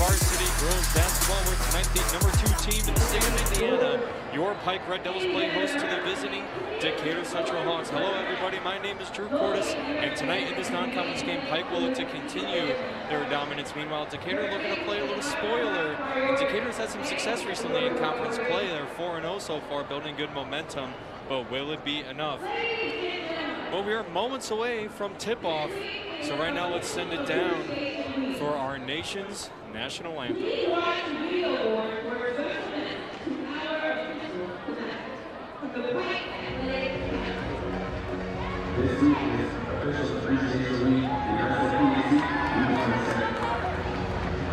varsity girls basketball, where tonight the #2 team in the state of Indiana, your Pike Red Devils, play host to the visiting Decatur Central Hawks. Hello everybody, my name is Drew Cordes, and tonight in this non-conference game, Pike will look to continue their dominance. Meanwhile, Decatur looking to play a little spoiler. And Decatur's had some success recently in conference play. They're 4-0 so far, building good momentum, but will it be enough? Well, we are moments away from tip-off, so right now let's send it down for our nation's national anthem. This week is official appreciation week.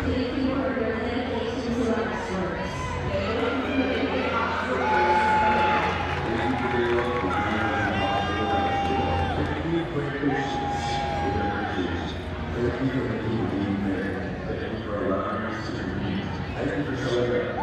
Thank you for your dedication to our service. Thank you for your patience. Thank you for being there. Thank you for allowing us to meet. Thank you for showing up.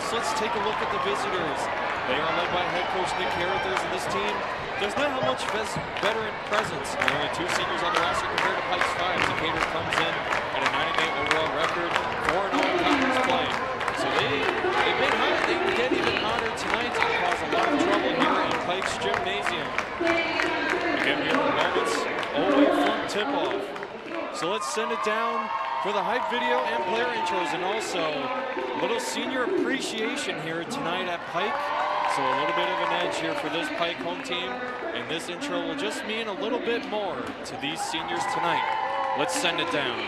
Let's take a look at the visitors. They are led by head coach Nick Carruthers, and this team does not have much veteran presence. There are only 2 seniors on the roster compared to Pike's 5. Decatur comes in at a 9-8 overall record, 4-0 in conference play. So they've been hot. They can get even hotter tonight and cause a lot of trouble here in Pike's gymnasium. Again, we are moments away from tip-off. So let's send it down for the hype video and player intros, and also a little senior appreciation here tonight at Pike. So a little bit of an edge here for this Pike home team, and this intro will just mean a little bit more to these seniors tonight. Let's send it down.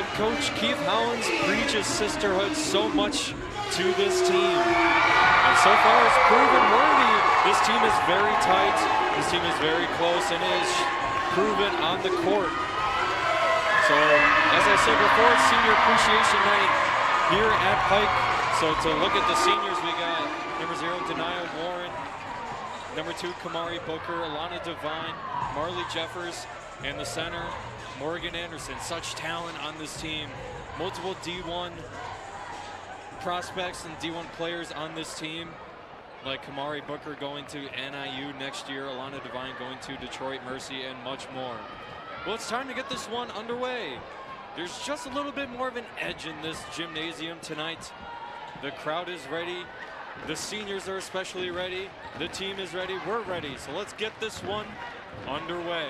Head coach Keith Howlands preaches sisterhood so much to this team. And so far it's proven worthy. This team is very tight. This team is very close and is proven on the court. So, as I said before, it's Senior Appreciation Night here at Pike. So to look at the seniors, we got number 0, Denia Warren, number 2, Kamari Booker, Alana Devine, Marley Jeffers, and the center, Morgan Anderson. Such talent on this team. Multiple D1 prospects and D1 players on this team, like Kamari Booker going to NIU next year, Alana Devine going to Detroit Mercy, and much more. Well, it's time to get this one underway. There's just a little bit more of an edge in this gymnasium tonight. The crowd is ready. The seniors are especially ready. The team is ready. We're ready. So let's get this one underway.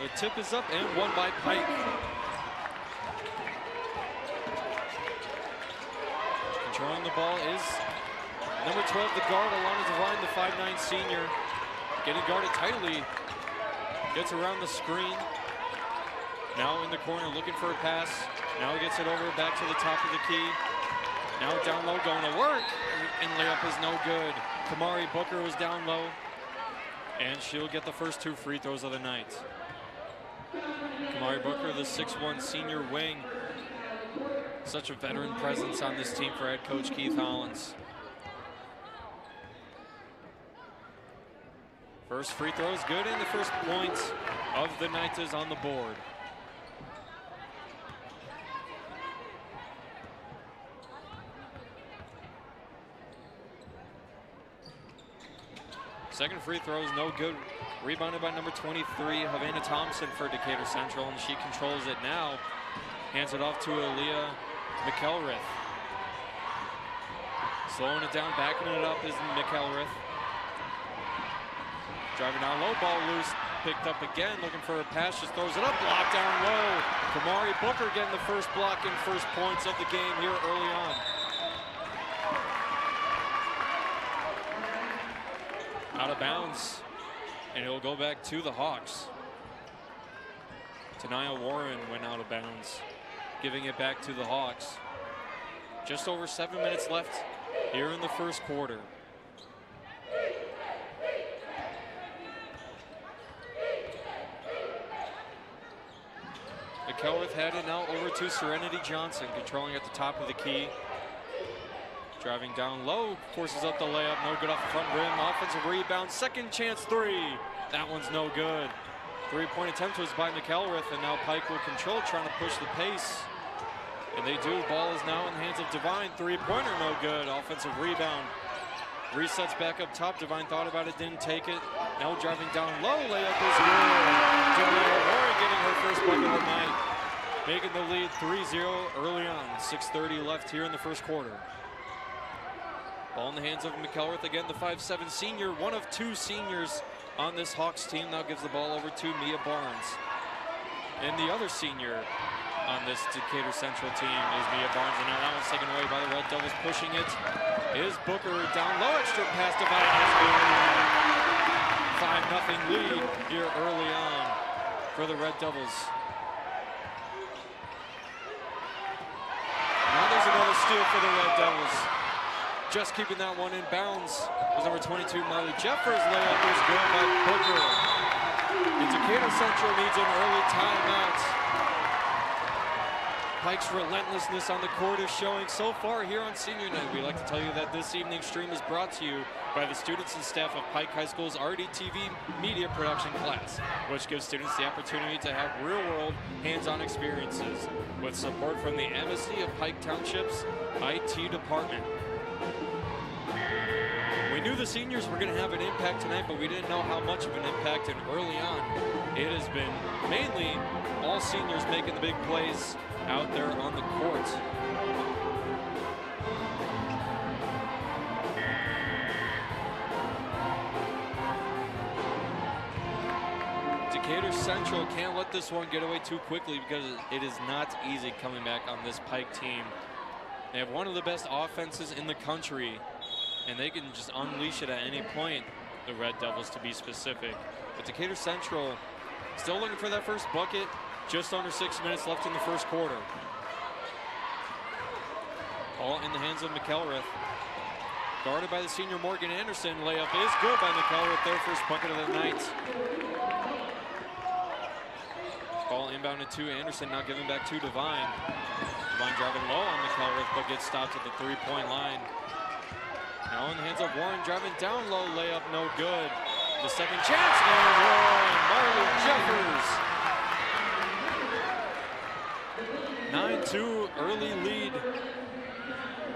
The tip is up and won by Pike. Controlling the ball is number 12, the guard, Alana Devine, the 5'9" senior. Getting guarded tightly. Gets around the screen. Now in the corner looking for a pass. Now he gets it over back to the top of the key. Now down low going to work. And layup is no good. Kamari Booker was down low. And she'll get the first 2 free throws of the night. Kamari Booker, the 6'1" senior wing. Such a veteran presence on this team for head coach Keith Howlands. First free throw is good, and the first point of the night is on the board. Second free throw is no good. Rebounded by number 23, Havana Thompson for Decatur Central, and she controls it now. Hands it off to Aaliyah McElrath. Slowing it down, backing it up is McElrath. Driving down low, ball loose, picked up again, looking for a pass, just throws it up, blocked down low. Kamari Booker getting the first block and first points of the game here early on. Out of bounds, and it'll go back to the Hawks. Denia Warren went out of bounds, giving it back to the Hawks. Just over 7 minutes left here in the first quarter. McElrath had it now over to Serenity Johnson, controlling at the top of the key. Driving down low, forces up the layup, no good off the front rim. Offensive rebound, second chance 3. That one's no good. 3-point attempt was by McElrath, and now Pike will control, trying to push the pace. And they do. Ball is now in the hands of Devine. 3-pointer, no good. Offensive rebound. Resets back up top. Devine thought about it, didn't take it. Now driving down low, layup is good. Denia Warren getting her first bucket of the night, making the lead 3-0 early on. 6:30 left here in the first quarter. Ball in the hands of McElrath again, the 5'7" senior, one of 2 seniors on this Hawks team. Now gives the ball over to Mia Barnes. And the other senior on this Decatur Central team is Mia Barnes, and now that one's taken away by the Red Devils. Pushing it is Booker, down low, extra pass to Devine. 5-0 lead here early on for the Red Devils. Now there's another steal for the Red Devils. Just keeping that one in bounds was number 22, Marley Jeffers. Layup is good by Booker. And Decatur Central needs an early timeout. Pike's relentlessness on the court is showing so far here on Senior Night. We'd like to tell you that this evening's stream is brought to you by the students and staff of Pike High School's RDTV media production class, which gives students the opportunity to have real-world, hands-on experiences with support from the MSD of Pike Township's IT department. We knew the seniors were going to have an impact tonight, but we didn't know how much of an impact, and early on, it has been mainly all seniors making the big plays out there on the court. Decatur Central can't let this one get away too quickly, because it is not easy coming back on this Pike team. They have one of the best offenses in the country, and they can just unleash it at any point, the Red Devils to be specific. But Decatur Central still looking for that first bucket. Just under 6 minutes left in the first quarter. Ball in the hands of McElrath. Guarded by the senior Morgan Anderson. Layup is good by McElrath, their first bucket of the night. Ball inbounded to Anderson, now giving back to Devine. Devine driving low on McElrath, but gets stopped at the three-point line. Now in the hands of Warren, driving down low, layup no good. The second chance, and Warren, Marley Jeffers. 9-2 early lead,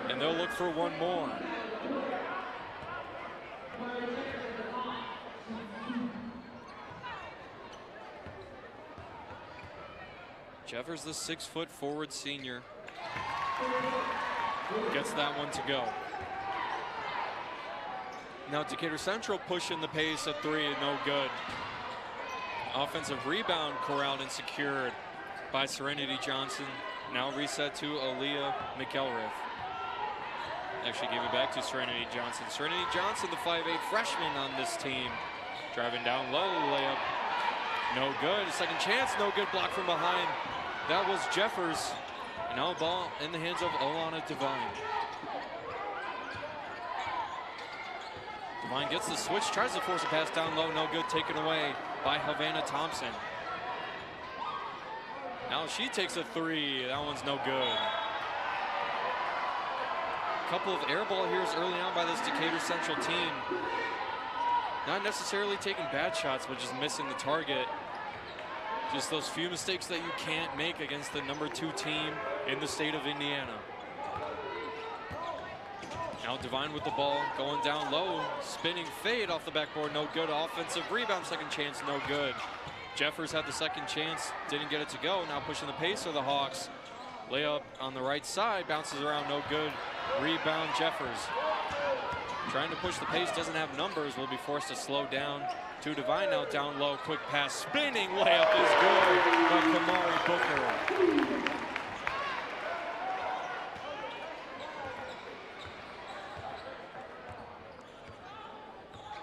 and they'll look for one more. Jeffers, the 6-foot forward senior, gets that one to go. Now Decatur Central pushing the pace at three, no good. Offensive rebound corralled and secured by Serenity Johnson. Now reset to Aaliyah McElrath. Actually gave it back to Serenity Johnson. Serenity Johnson, the 5'8" freshman on this team. Driving down low, layup, no good. Second chance, no good, block from behind. That was Jeffers. And now a ball in the hands of Alana Devine. Devine gets the switch, tries to force a pass down low, no good, taken away by Havana Thompson. Now she takes a three, that one's no good. A couple of air ball here's early on by this Decatur Central team. Not necessarily taking bad shots, but just missing the target. Just those few mistakes that you can't make against the #2 team in the state of Indiana. Now Devine with the ball, going down low, spinning fade off the backboard, no good. Offensive rebound, second chance, no good. Jeffers had the second chance, didn't get it to go. Now pushing the pace of the Hawks. Layup on the right side, bounces around, no good. Rebound Jeffers. Trying to push the pace, doesn't have numbers, will be forced to slow down. To Devine now down low, quick pass, spinning layup is good by Kamari Booker.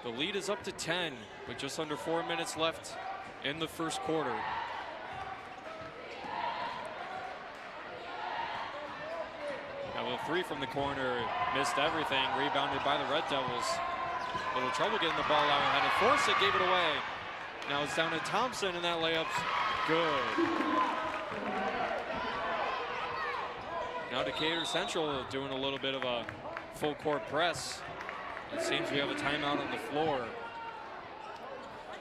The lead is up to 10 with just under 4 minutes left in the first quarter. Now the three from the corner, missed everything, rebounded by the Red Devils. A little trouble getting the ball out, had to force it, gave it away. Now it's down to Thompson, and that layup's good. Now Decatur Central doing a little bit of a full court press. It seems we have a timeout on the floor.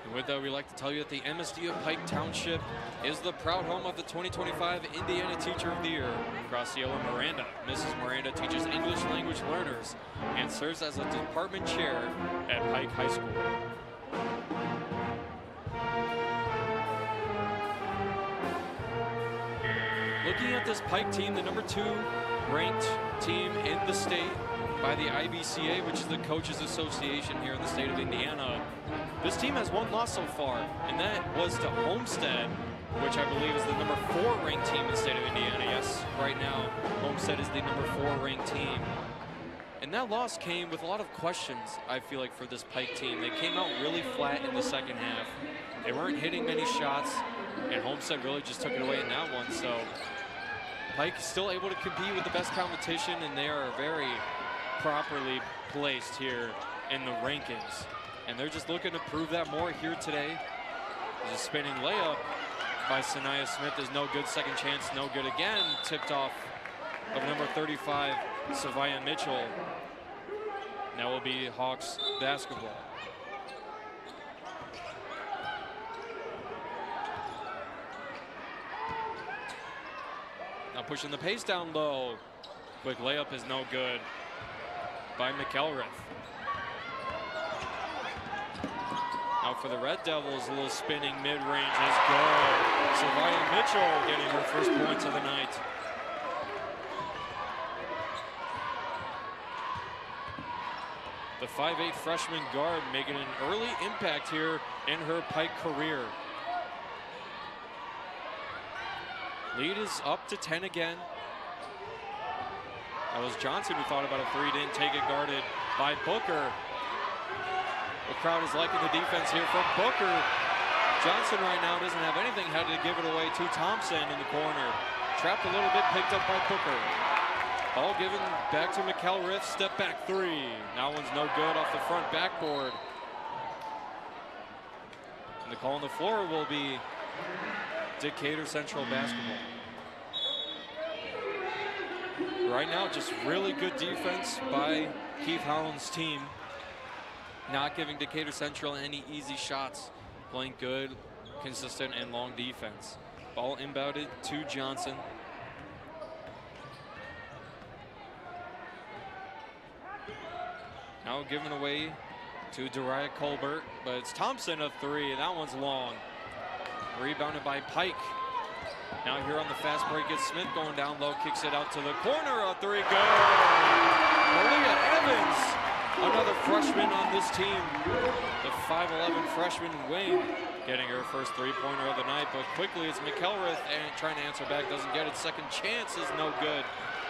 And with that, we'd like to tell you that the MSD of Pike Township is the proud home of the 2025 Indiana Teacher of the Year, Graciela Miranda. Mrs. Miranda teaches English language learners and serves as a department chair at Pike High School. Looking at this Pike team, the #2 ranked team in the state by the IBCA, which is the Coaches Association here in the state of Indiana. This team has one loss so far, and that was to Homestead, which I believe is the #4 ranked team in the state of Indiana. Yes, right now, Homestead is the #4 ranked team. And that loss came with a lot of questions, I feel like, for this Pike team. They came out really flat in the second half. They weren't hitting many shots, and Homestead really just took it away in that one. So Pike is still able to compete with the best competition, and they are very properly placed here in the rankings. And they're just looking to prove that more here today. There's a spinning layup by Sanaya Smith is no good. Second chance, no good again. Tipped off of number 35, Savia Mitchell. Now will be Hawks basketball. Now pushing the pace down low. Quick layup is no good by McElrath. Now for the Red Devils, a little spinning mid-range is good. Savia Mitchell getting her first points of the night. The 5'8" freshman guard making an early impact here in her Pike career. Lead is up to 10 again. That was Johnson who thought about a three, didn't take it, guarded by Booker. The crowd is liking the defense here from Booker. Johnson right now doesn't have anything, had to give it away to Thompson in the corner. Trapped a little bit, picked up by Booker. Ball given back to McElrath, step back three. That one's no good off the front backboard. And the call on the floor will be Decatur Central basketball. Right now, just really good defense by Keith Holland's team. Not giving Decatur Central any easy shots. Playing good, consistent, and long defense. Ball inbounded to Johnson. Now given away to Dariah Colbert, but it's Thompson a three, and that one's long. Rebounded by Pike. Now here on the fast break, it's Smith going down low, kicks it out to the corner, a three, good! Maria Evans, another freshman on this team. The 5'11" freshman wing, getting her first three-pointer of the night, but quickly it's McElrath and trying to answer back, doesn't get it. Second chance is no good.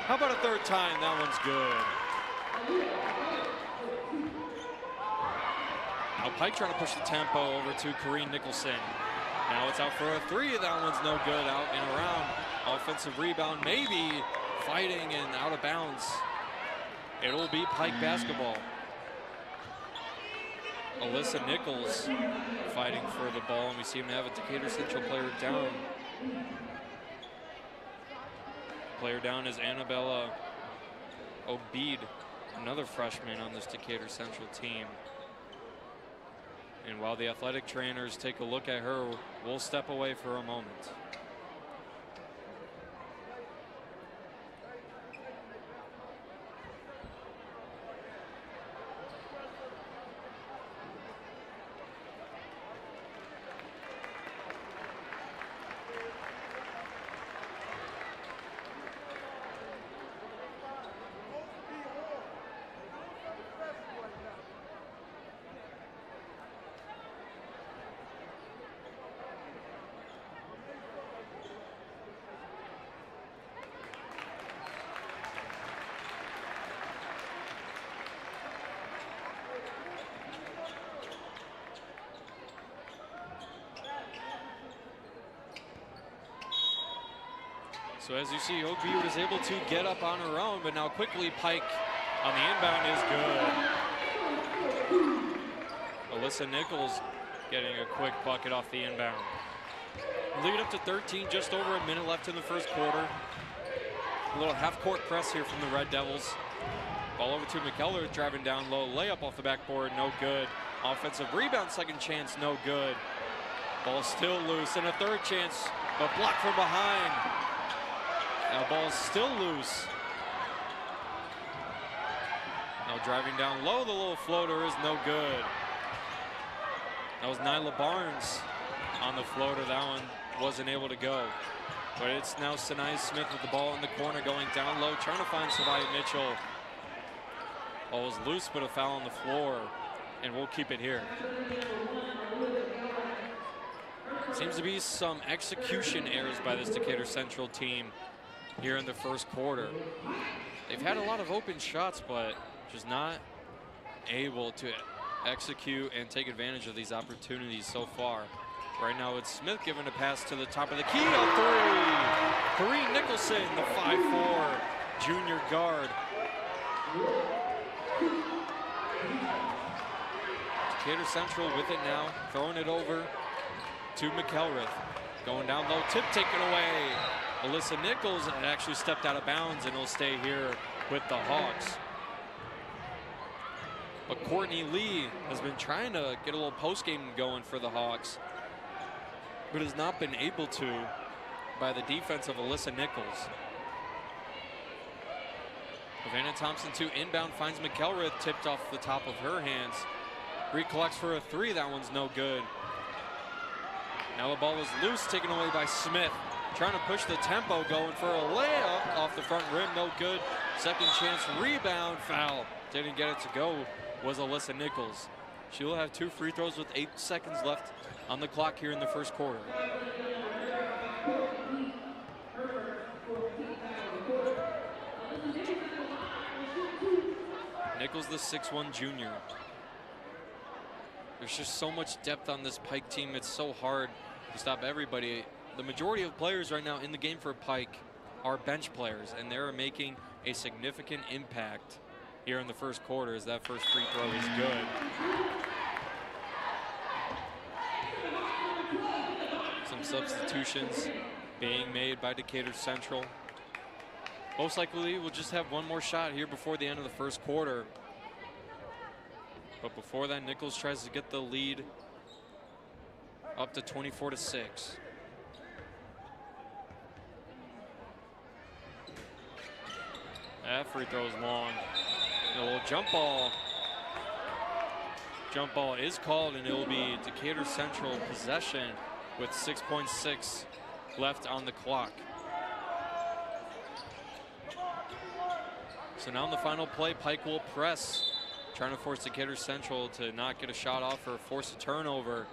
How about a third time? That one's good. Now Pike trying to push the tempo over to Corrine Nicholson. Now it's out for a three. That one's no good. Out and around. Offensive rebound, maybe fighting and out of bounds. It'll be Pike basketball. Alyssa Nichols fighting for the ball, and we see him have a Decatur Central player down. Player down is Annabella Obeid, another freshman on this Decatur Central team. And while the athletic trainers take a look at her, we'll step away for a moment. So as you see, OB was able to get up on her own, but now quickly Pike on the inbound is good. Alyssa Nichols getting a quick bucket off the inbound. Lead up to 13, just over a minute left in the first quarter. A little half-court press here from the Red Devils. Ball over to McKellar, driving down low. Layup off the backboard, no good. Offensive rebound, second chance, no good. Ball still loose, and a third chance, but blocked from behind. Now ball's still loose. Now driving down low, the little floater is no good. That was Nyla Barnes on the floater. That one wasn't able to go. But it's now Sanaya Smith with the ball in the corner, going down low, trying to find Savia Mitchell. Ball was loose, but a foul on the floor, and we'll keep it here. Seems to be some execution errors by this Decatur Central team here in the first quarter. They've had a lot of open shots, but just not able to execute and take advantage of these opportunities so far. Right now it's Smith giving a pass to the top of the key, a three. Corrine Nicholson, the 5'4" junior guard. Decatur Central with it now, throwing it over to McElrath. Going down low, tip taken away. Alyssa Nichols actually stepped out of bounds, and will stay here with the Hawks. But Courtney Lee has been trying to get a little post-game going for the Hawks, but has not been able to by the defense of Alyssa Nichols. Havana Thompson to inbound, finds McElrath, tipped off the top of her hands. Recollects for a three, that one's no good. Now the ball is loose, taken away by Smith. Trying to push the tempo, going for a layup off the front rim, no good. Second chance rebound, foul. Didn't get it to go, was Alyssa Nichols. She will have 2 free throws with 8 seconds left on the clock here in the first quarter. Nichols, the 6'1" junior. There's just so much depth on this Pike team. It's so hard to stop everybody. The majority of players right now in the game for Pike are bench players, and they're making a significant impact here in the first quarter as that first free throw is good. Some substitutions being made by Decatur Central. Most likely we'll just have one more shot here before the end of the first quarter. But before that, Nichols tries to get the lead up to 24-6. That free throw is long. A little jump ball. Jump ball is called, and it will be Decatur Central possession with 6.6 left on the clock. So now in the final play, Pike will press, trying to force Decatur Central to not get a shot off or force a turnover.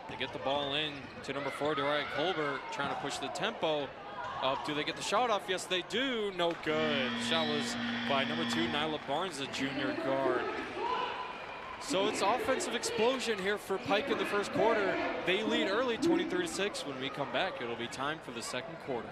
They get the ball in to number 4, Dariah Colbert, trying to push the tempo up. Do they get the shot off? Yes, they do. No good. Shot was by number 2, Nyla Barnes, the junior guard. So it's offensive explosion here for Pike in the first quarter. They lead early, 20-36. When we come back, it'll be time for the second quarter.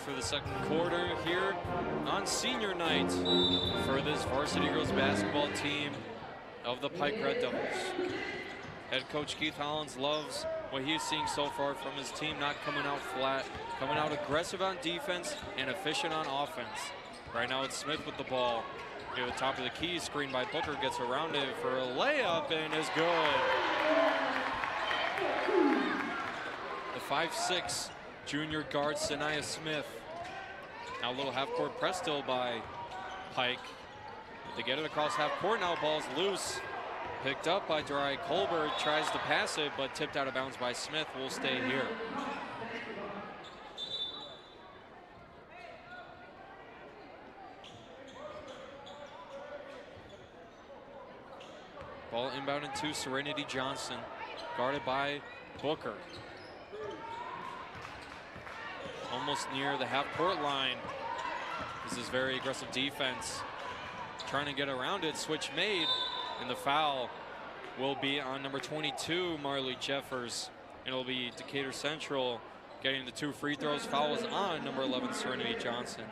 For the second quarter here on senior night for this varsity girls basketball team of the Pike Red Devils. Head coach Keith Hollins loves what he's seeing so far from his team, not coming out flat, coming out aggressive on defense and efficient on offense. Right now it's Smith with the ball. Near the top of the key, screen by Booker, gets around it for a layup and is good. The 5'6" junior guard Sanaya Smith. Now a little half-court press still by Pike. They get it across half-court, now ball's loose. Picked up by Dariah Colbert, tries to pass it, but tipped out of bounds by Smith. Will stay here. Ball inbounded to Serenity Johnson, guarded by Booker. Almost near the half-court line. This is very aggressive defense. Trying to get around it, switch made, and the foul will be on number 22, Marley Jeffers. It'll be Decatur Central getting the 2 free throws. Foul is on number 11, Serenity Johnson.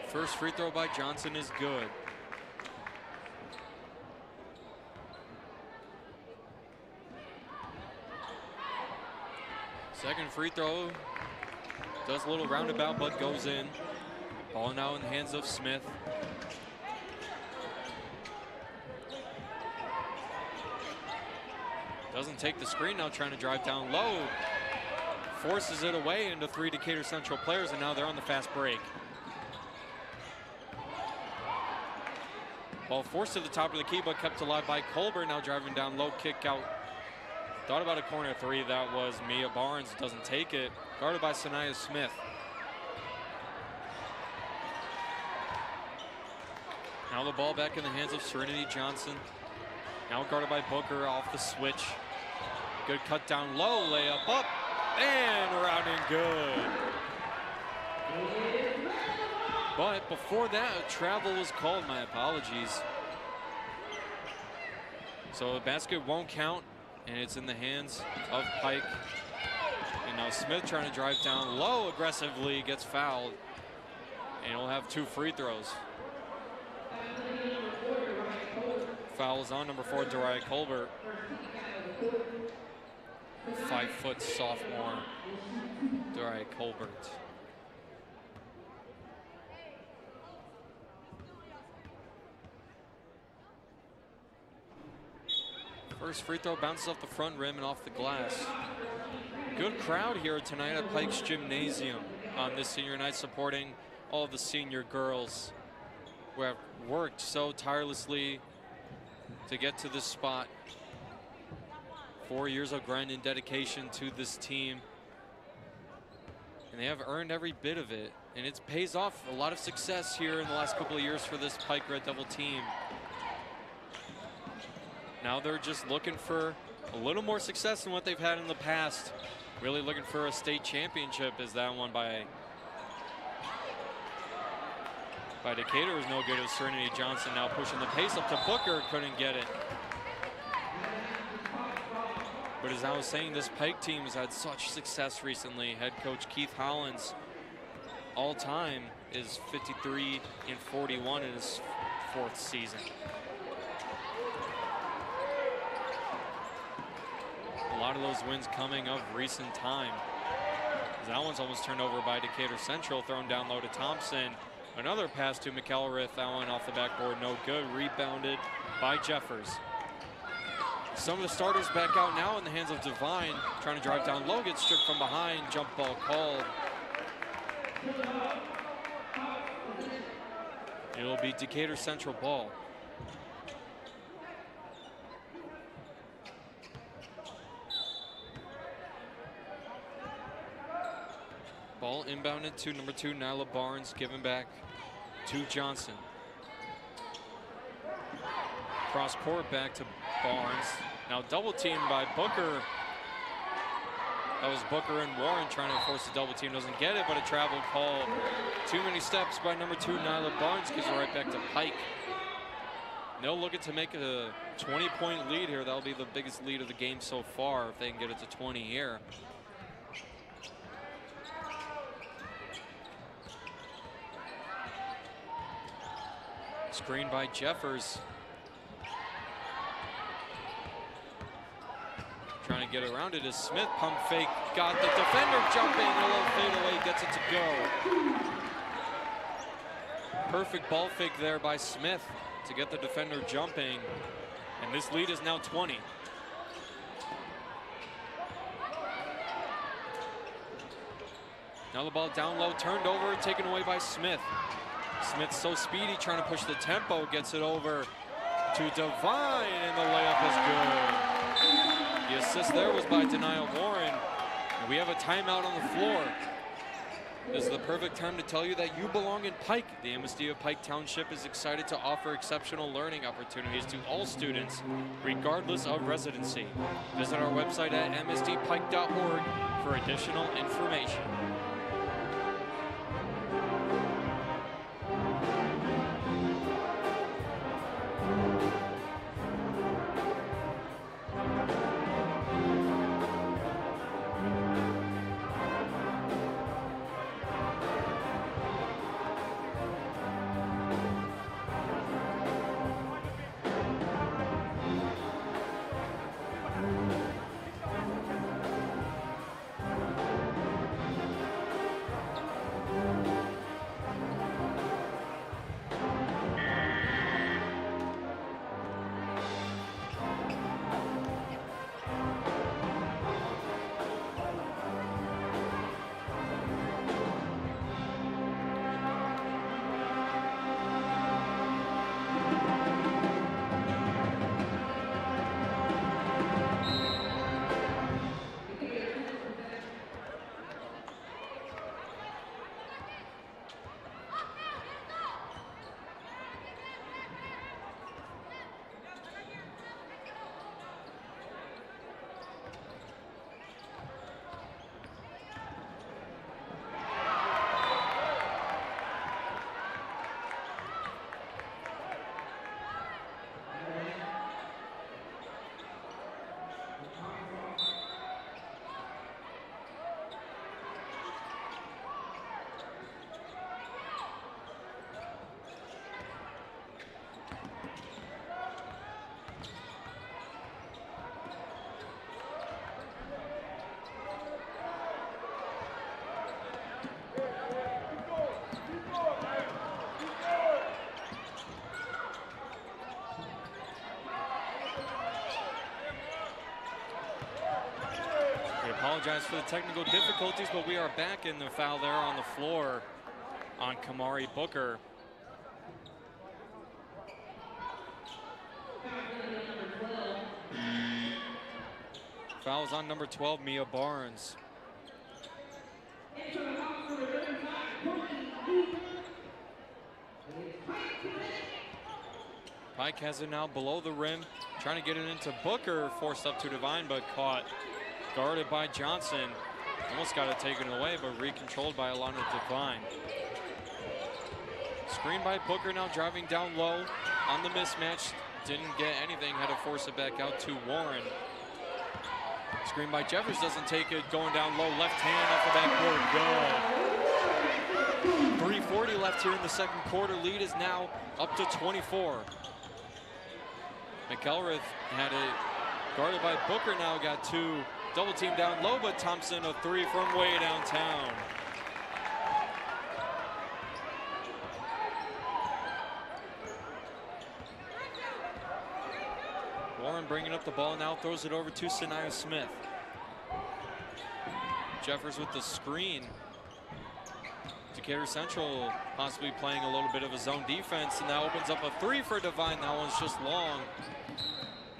First free throw by Johnson is good. Second free throw does a little roundabout, but goes in. Ball now in the hands of Smith. Doesn't take the screen now, trying to drive down low. Forces it away into 3 Decatur Central players, and now they're on the fast break. Ball forced to the top of the key, but kept alive by Colbert. Now driving down low, kick out. Thought about a corner 3, that was Mia Barnes, doesn't take it. Guarded by Sanaya Smith. Now the ball back in the hands of Serenity Johnson. Now guarded by Booker off the switch. Good cut down low, layup up, and around and good. But before that, a travel was called, my apologies. So the basket won't count, and it's in the hands of Pike. And now Smith trying to drive down low aggressively, gets fouled, and he'll have 2 free throws. Fouls on number 4, Dariah Colbert. 5-foot sophomore, Dariah Colbert. First free throw bounces off the front rim and off the glass. Good crowd here tonight at Pike's Gymnasium on this senior night, supporting all of the senior girls who have worked so tirelessly to get to this spot. 4 years of grind and dedication to this team, and they have earned every bit of it, and it pays off. A lot of success here in the last couple of years for this Pike Red Devil team. Now they're just looking for a little more success than what they've had in the past. Really looking for a state championship, as that one by Decatur was no good. It was Serenity Johnson now pushing the pace up to Booker, couldn't get it. But as I was saying, this Pike team has had such success recently. Head coach Keith Hollins, all time, is 53-41 in his 4th season. A lot of those wins coming of recent time. That one's almost turned over by Decatur Central, thrown down low to Thompson. Another pass to McElrath, that one off the backboard, no good. Rebounded by Jeffers. Some of the starters back out now in the hands of Devine, trying to drive down low, gets stripped from behind, jump ball called. It'll be Decatur Central ball. Ball inbounded to number 2, Nyla Barnes, given back to Johnson. Cross court back to Barnes. Now double teamed by Booker. That was Booker and Warren trying to force the double team. Doesn't get it, but a travel call. Too many steps by number 2, Nyla Barnes, gives it right back to Pike. They'll look to make a 20-point lead here. That'll be the biggest lead of the game so far if they can get it to 20 here. Screen by Jeffers. Trying to get around it is Smith. Pump fake. Got the defender jumping. A little fadeaway. Gets it to go. Perfect ball fake there by Smith to get the defender jumping. And this lead is now 20. Now the ball down low. Turned over. Taken away by Smith. Smith's so speedy, trying to push the tempo, gets it over to Devine, and the layup is good. The assist there was by Denia Warren. And we have a timeout on the floor. This is the perfect time to tell you that you belong in Pike. The MSD of Pike Township is excited to offer exceptional learning opportunities to all students, regardless of residency. Visit our website at msdpike.org for additional information. apologize for the technical difficulties, but we are back in the foul there on the floor on Kamari Booker. Foul is on number 12, Mia Barnes. Pike has it now below the rim, trying to get it into Booker, forced up to Devine, but caught. Guarded by Johnson. Almost got it taken away, but recontrolled by Alana Devine. Screen by Booker, now driving down low on the mismatch. Didn't get anything, had to force it back out to Warren. Screen by Jeffers, doesn't take it, going down low, left hand off the backboard, good. 3:40 left here in the second quarter. Lead is now up to 24. McElrath had it guarded by Booker, now got two. Double team down low, but Thompson a three from way downtown. Warren bringing up the ball now, throws it over to Sanaya Smith. Jeffers with the screen. Decatur Central possibly playing a little bit of a zone defense, and now opens up a three for Devine. That one's just long.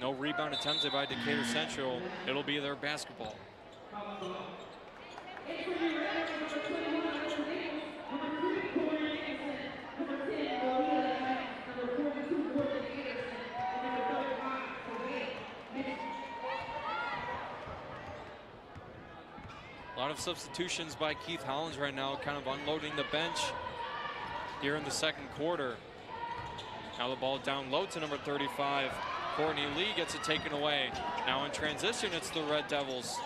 No rebound attempted by Decatur Central. It'll be their basketball. A lot of substitutions by Keith Hollins right now, kind of unloading the bench here in the second quarter. Now the ball down low to number 35. Courtney Lee gets it taken away. Now in transition, it's the Red Devils.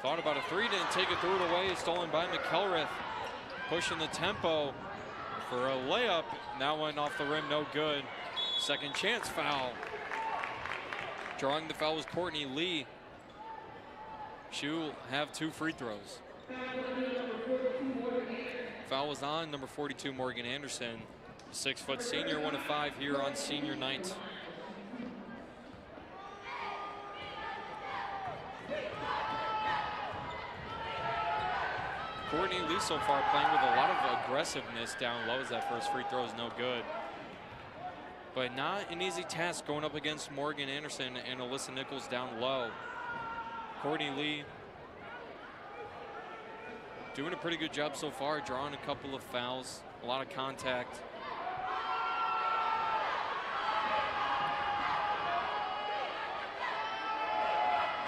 Thought about a three, didn't take it, threw it away. Stolen by McElrath. Pushing the tempo for a layup. Now went off the rim, no good. Second chance foul. Drawing the foul was Courtney Lee. She'll have two free throws. Foul was on number 42, Morgan Anderson. 6-foot senior, 1 of 5 here on senior night. Courtney Lee so far playing with a lot of aggressiveness down low as that first free throw is no good. But not an easy task going up against Morgan Anderson and Alyssa Nichols down low. Courtney Lee doing a pretty good job so far, drawing a couple of fouls, a lot of contact.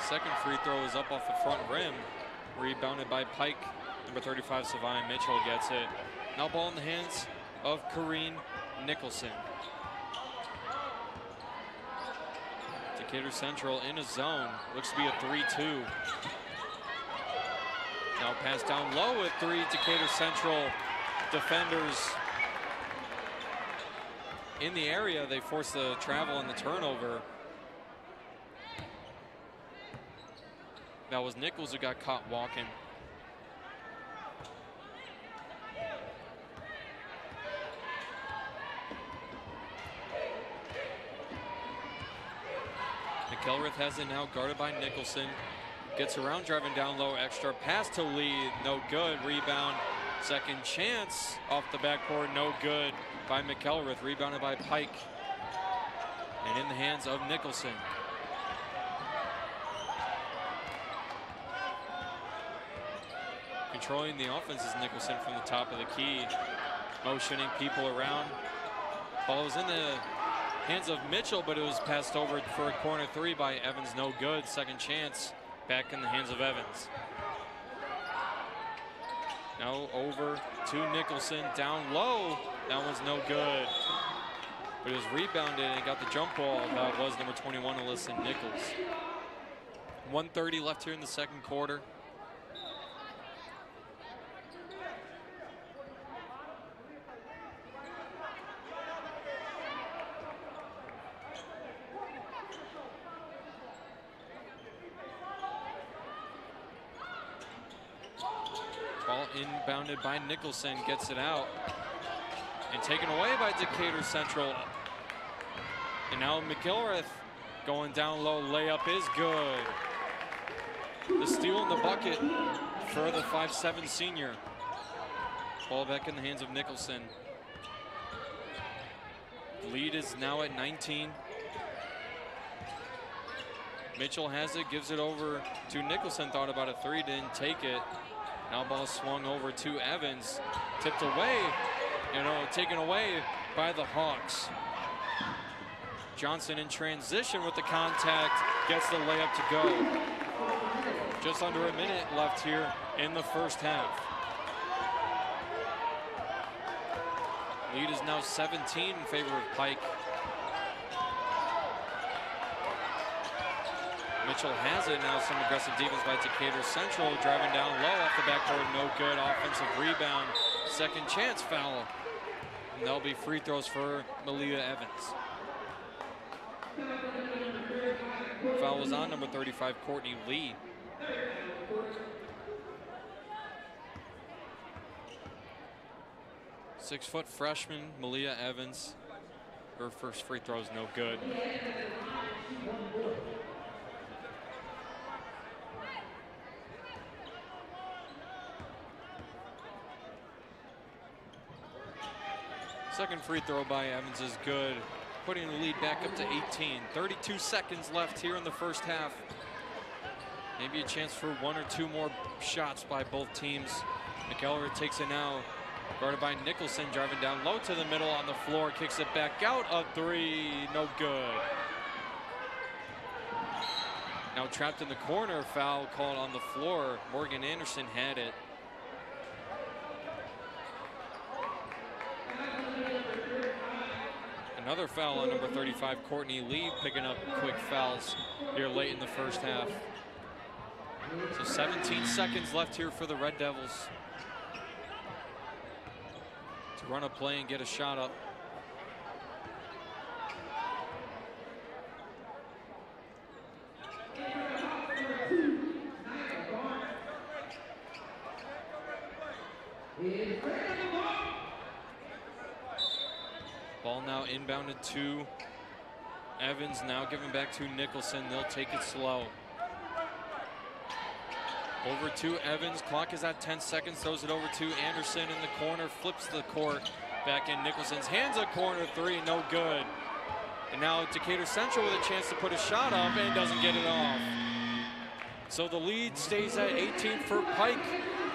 Second free throw is up off the front rim, rebounded by Pike. Number 35, Savannah Mitchell gets it. Now ball in the hands of Kareen Nicholson. Decatur Central in a zone. Looks to be a 3-2. Now pass down low with 3 Decatur Central defenders in the area. They force the travel and the turnover. That was Nichols who got caught walking. McElrath has it now, guarded by Nicholson. Gets around, driving down low, extra pass to Lee, no good. Rebound, second chance off the backboard, no good by McElrath. Rebounded by Pike. And in the hands of Nicholson. Controlling the offense is Nicholson from the top of the key. Motioning people around. Ball was in the hands of Mitchell, but it was passed over for a corner three by Evans, no good. Second chance back in the hands of Evans. Now over to Nicholson, down low. That one's no good. But it was rebounded and got the jump ball. That was number 21, Alyssa Nichols. 1:30 left here in the second quarter. Ball inbounded by Nicholson, gets it out. And taken away by Decatur Central. And now McElrath going down low, layup is good. The steal in the bucket for the 5'7" senior. Ball back in the hands of Nicholson. Lead is now at 19. Mitchell has it, gives it over to Nicholson. Thought about a three, didn't take it. Now ball swung over to Evans. Tipped away, taken away by the Hawks. Johnson in transition with the contact, gets the layup to go. Just under a minute left here in the first half. Lead is now 17 in favor of Pike. Mitchell has it now. Some aggressive defense by Decatur Central. Driving down low off the backboard. No good. Offensive rebound. Second chance foul. And there'll be free throws for Malia Evans. Foul was on number 35, Courtney Lee. Six-foot freshman, Malia Evans. Her first free throw is no good. Second free throw by Evans is good, putting the lead back up to 18. 32 seconds left here in the first half. Maybe a chance for one or two more shots by both teams. McElrath takes it now, guarded by Nicholson, driving down low to the middle on the floor, kicks it back out, a three, no good. Now trapped in the corner, foul called on the floor. Morgan Anderson had it. Another foul on number 35, Courtney Lee, picking up quick fouls here late in the first half. So 17 seconds left here for the Red Devils to run a play and get a shot up. Ball now inbounded to Evans, now giving back to Nicholson. They'll take it slow. Over to Evans, clock is at 10 seconds, throws it over to Anderson in the corner, flips the court, back in Nicholson's hands, a corner three, no good. And now Decatur Central with a chance to put a shot up and doesn't get it off. So the lead stays at 18 for Pike.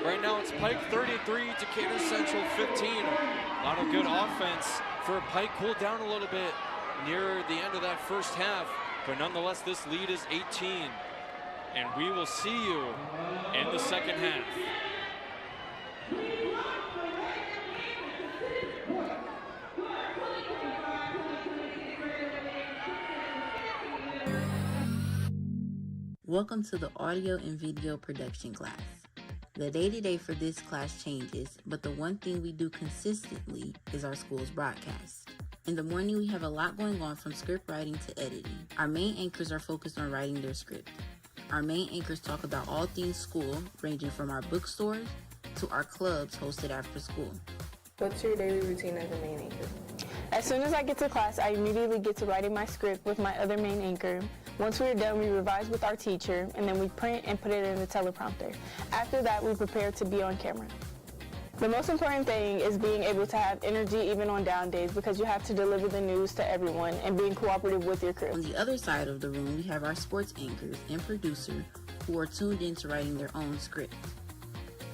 Right now it's Pike 33, Decatur Central 15. A lot of good offense for Pike, cooled down a little bit near the end of that first half, but nonetheless this lead is 18. And we will see you in the second half. Welcome to the audio and video production class. The day-to-day for this class changes, but the one thing we do consistently is our school's broadcast. In the morning, we have a lot going on from script writing to editing. Our main anchors are focused on writing their script. Our main anchors talk about all things school, ranging from our bookstores to our clubs hosted after school. What's your daily routine as a main anchor? As soon as I get to class, I immediately get to writing my script with my other main anchor. Once we're done, we revise with our teacher, and then we print and put it in the teleprompter. After that, we prepare to be on camera. The most important thing is being able to have energy even on down days, because you have to deliver the news to everyone and being cooperative with your crew. On the other side of the room, we have our sports anchors and producer who are tuned in to writing their own script.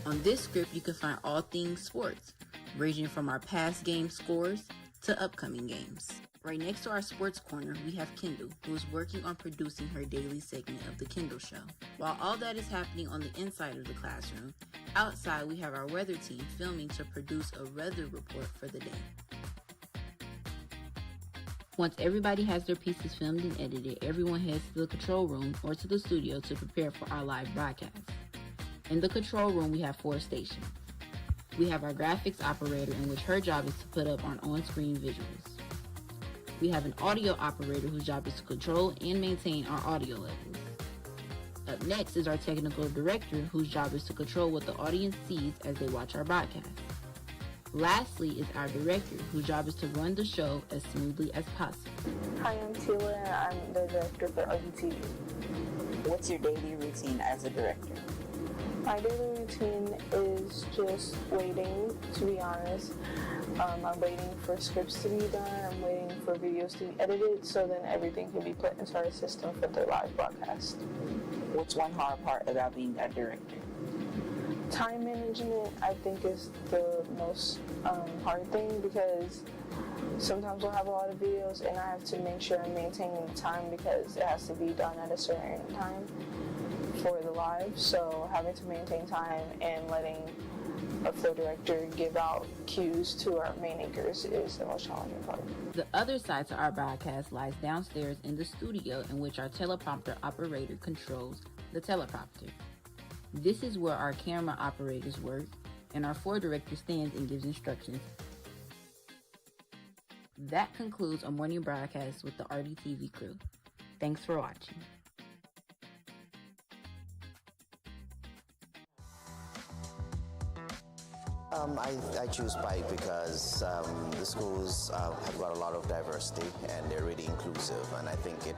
On this script, you can find all things sports, ranging from our past game scores to upcoming games. Right next to our sports corner, we have Kendall, who is working on producing her daily segment of The Kendall Show. While all that is happening on the inside of the classroom, outside we have our weather team filming to produce a weather report for the day. Once everybody has their pieces filmed and edited, everyone heads to the control room or to the studio to prepare for our live broadcast. In the control room, we have 4 stations. We have our graphics operator, in which her job is to put up our on-screen visuals. We have an audio operator whose job is to control and maintain our audio levels. Up next is our technical director, whose job is to control what the audience sees as they watch our broadcast. Lastly is our director, whose job is to run the show as smoothly as possible. Hi, I'm Tila, and I'm the director for RBTV. What's your daily routine as a director? My daily routine is just waiting, to be honest. I'm waiting for scripts to be done. I'm waiting for videos to be edited so then everything can be put into our system for the live broadcast. What's one hard part about being a director? Time management, I think, is the most hard thing because sometimes we'll have a lot of videos and I have to make sure I'm maintaining the time because it has to be done at a certain time for the live. So having to maintain time and letting a flow director give out cues to our main anchors is the most challenging part. The other side to our broadcast lies downstairs in the studio in which our teleprompter operator controls the teleprompter. This is where our camera operators work and our floor director stands and gives instructions. That concludes our morning broadcast with the RDTV crew. Thanks for watching. I choose Pike because the schools have got a lot of diversity and they're really inclusive, and I think it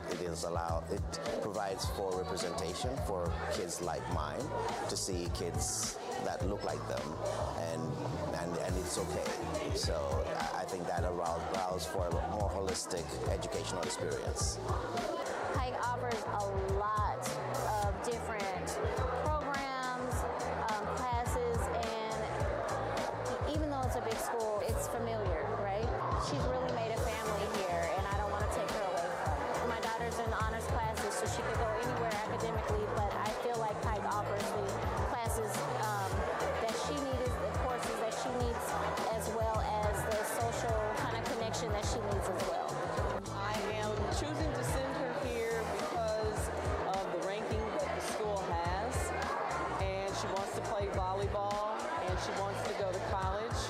provides for representation for kids like mine to see kids that look like them, and it's okay. So I think that allows for a more holistic educational experience. Pike offers a lot of different programs, classes, and even though it's a big school, it's familiar, right? She's really made a family here, and I don't want to take her away from it. My daughter's in honors classes, so she could go anywhere academically, but I feel like Pike offers the classes that she needs, the courses that she needs, as well as the social kind of connection that she needs as well. I am choosing to send her here because of the ranking that the school has, and she wants to play volleyball, and she wants to go to college,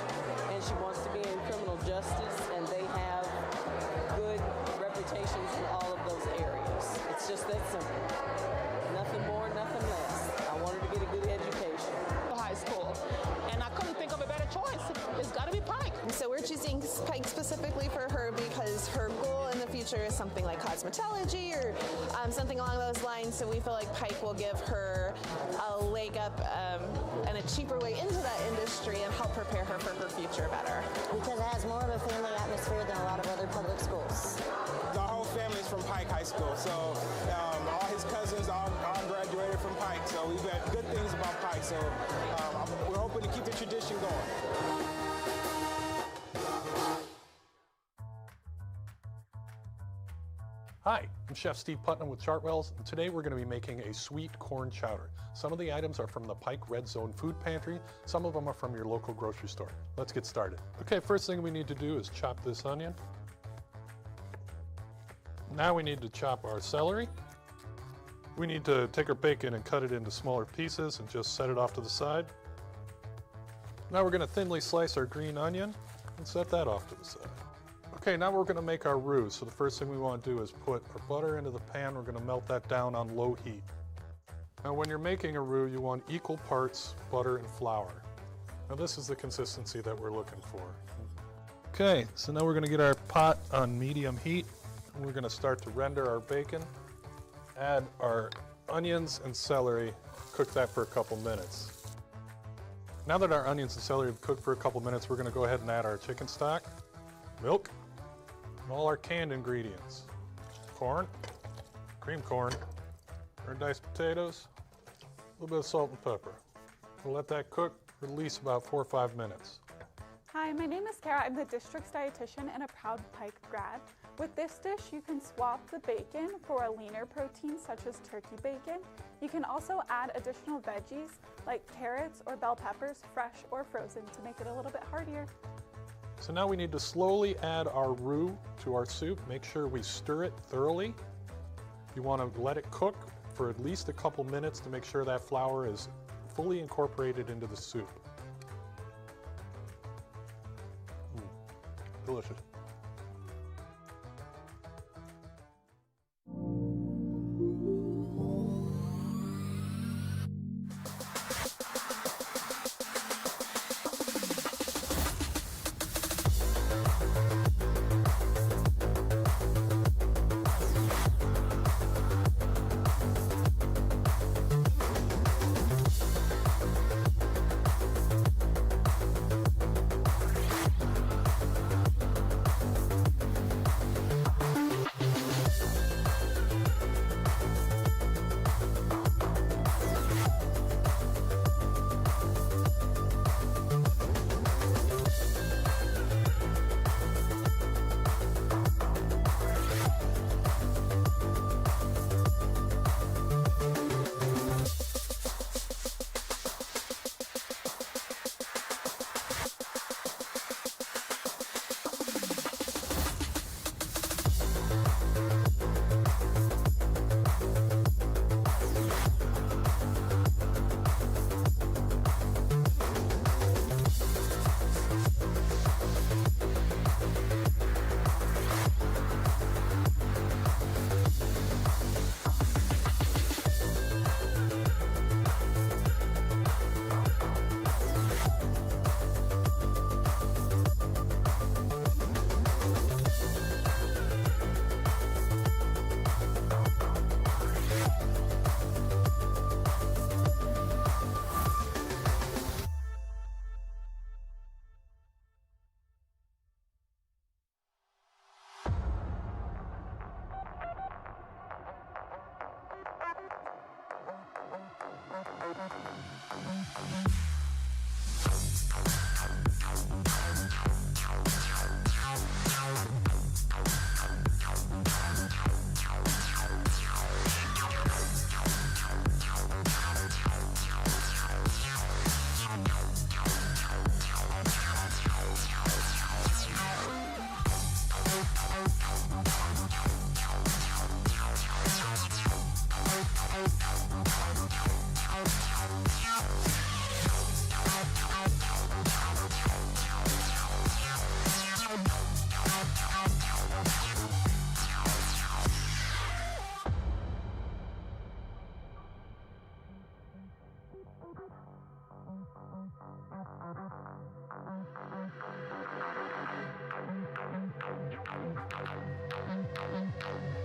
and she wants to be in criminal justice, and they have good reputations in all of those areas. It's just that simple. Nothing more, nothing less. I want her to get a good education. High school, and I couldn't think of a better choice. It's got to be Pike. So we're choosing Pike specifically for her because her goal in the future is something like cosmetology or something along those lines. So we feel like Pike will give her a leg up and a cheaper way into that industry and help prepare her for her future better. Because it has more of a family atmosphere than a lot of other public schools. The whole family's from Pike High School, so all his cousins all graduated from Pike, so we've got good things about Pike, so we're hoping to keep the tradition going. Hi, I'm Chef Steve Putnam with Chartwells, and today we're going to be making a sweet corn chowder. Some of the items are from the Pike Red Zone Food Pantry, some of them are from your local grocery store. Let's get started. Okay, first thing we need to do is chop this onion. Now we need to chop our celery. We need to take our bacon and cut it into smaller pieces and just set it off to the side. Now we're going to thinly slice our green onion and set that off to the side. Okay, now we're going to make our roux. So the first thing we want to do is put our butter into the pan. We're going to melt that down on low heat. Now when you're making a roux, you want equal parts butter and flour. Now this is the consistency that we're looking for. Okay, so now we're going to get our pot on medium heat. And we're going to start to render our bacon. Add our onions and celery, cook that for a couple minutes. Now that our onions and celery have cooked for a couple minutes, we're going to go ahead and add our chicken stock, milk, and all our canned ingredients. Corn, cream corn, our diced potatoes, a little bit of salt and pepper. We'll let that cook for at least about 4 or 5 minutes. Hi, my name is Kara. I'm the district's dietitian and a proud Pike grad. With this dish, you can swap the bacon for a leaner protein such as turkey bacon. You can also add additional veggies like carrots or bell peppers, fresh or frozen, to make it a little bit heartier. So now we need to slowly add our roux to our soup. Make sure we stir it thoroughly. You want to let it cook for at least a couple minutes to make sure that flour is fully incorporated into the soup. Delicious.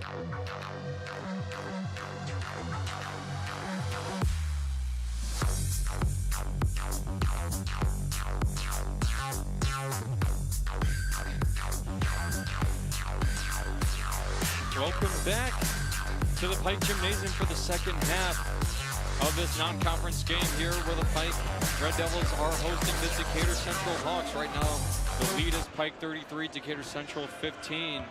Welcome back to the Pike Gymnasium for the second half of this non-conference game here where the Pike Red Devils are hosting the Decatur Central Hawks. Right now, the lead is Pike 33, Decatur Central 15.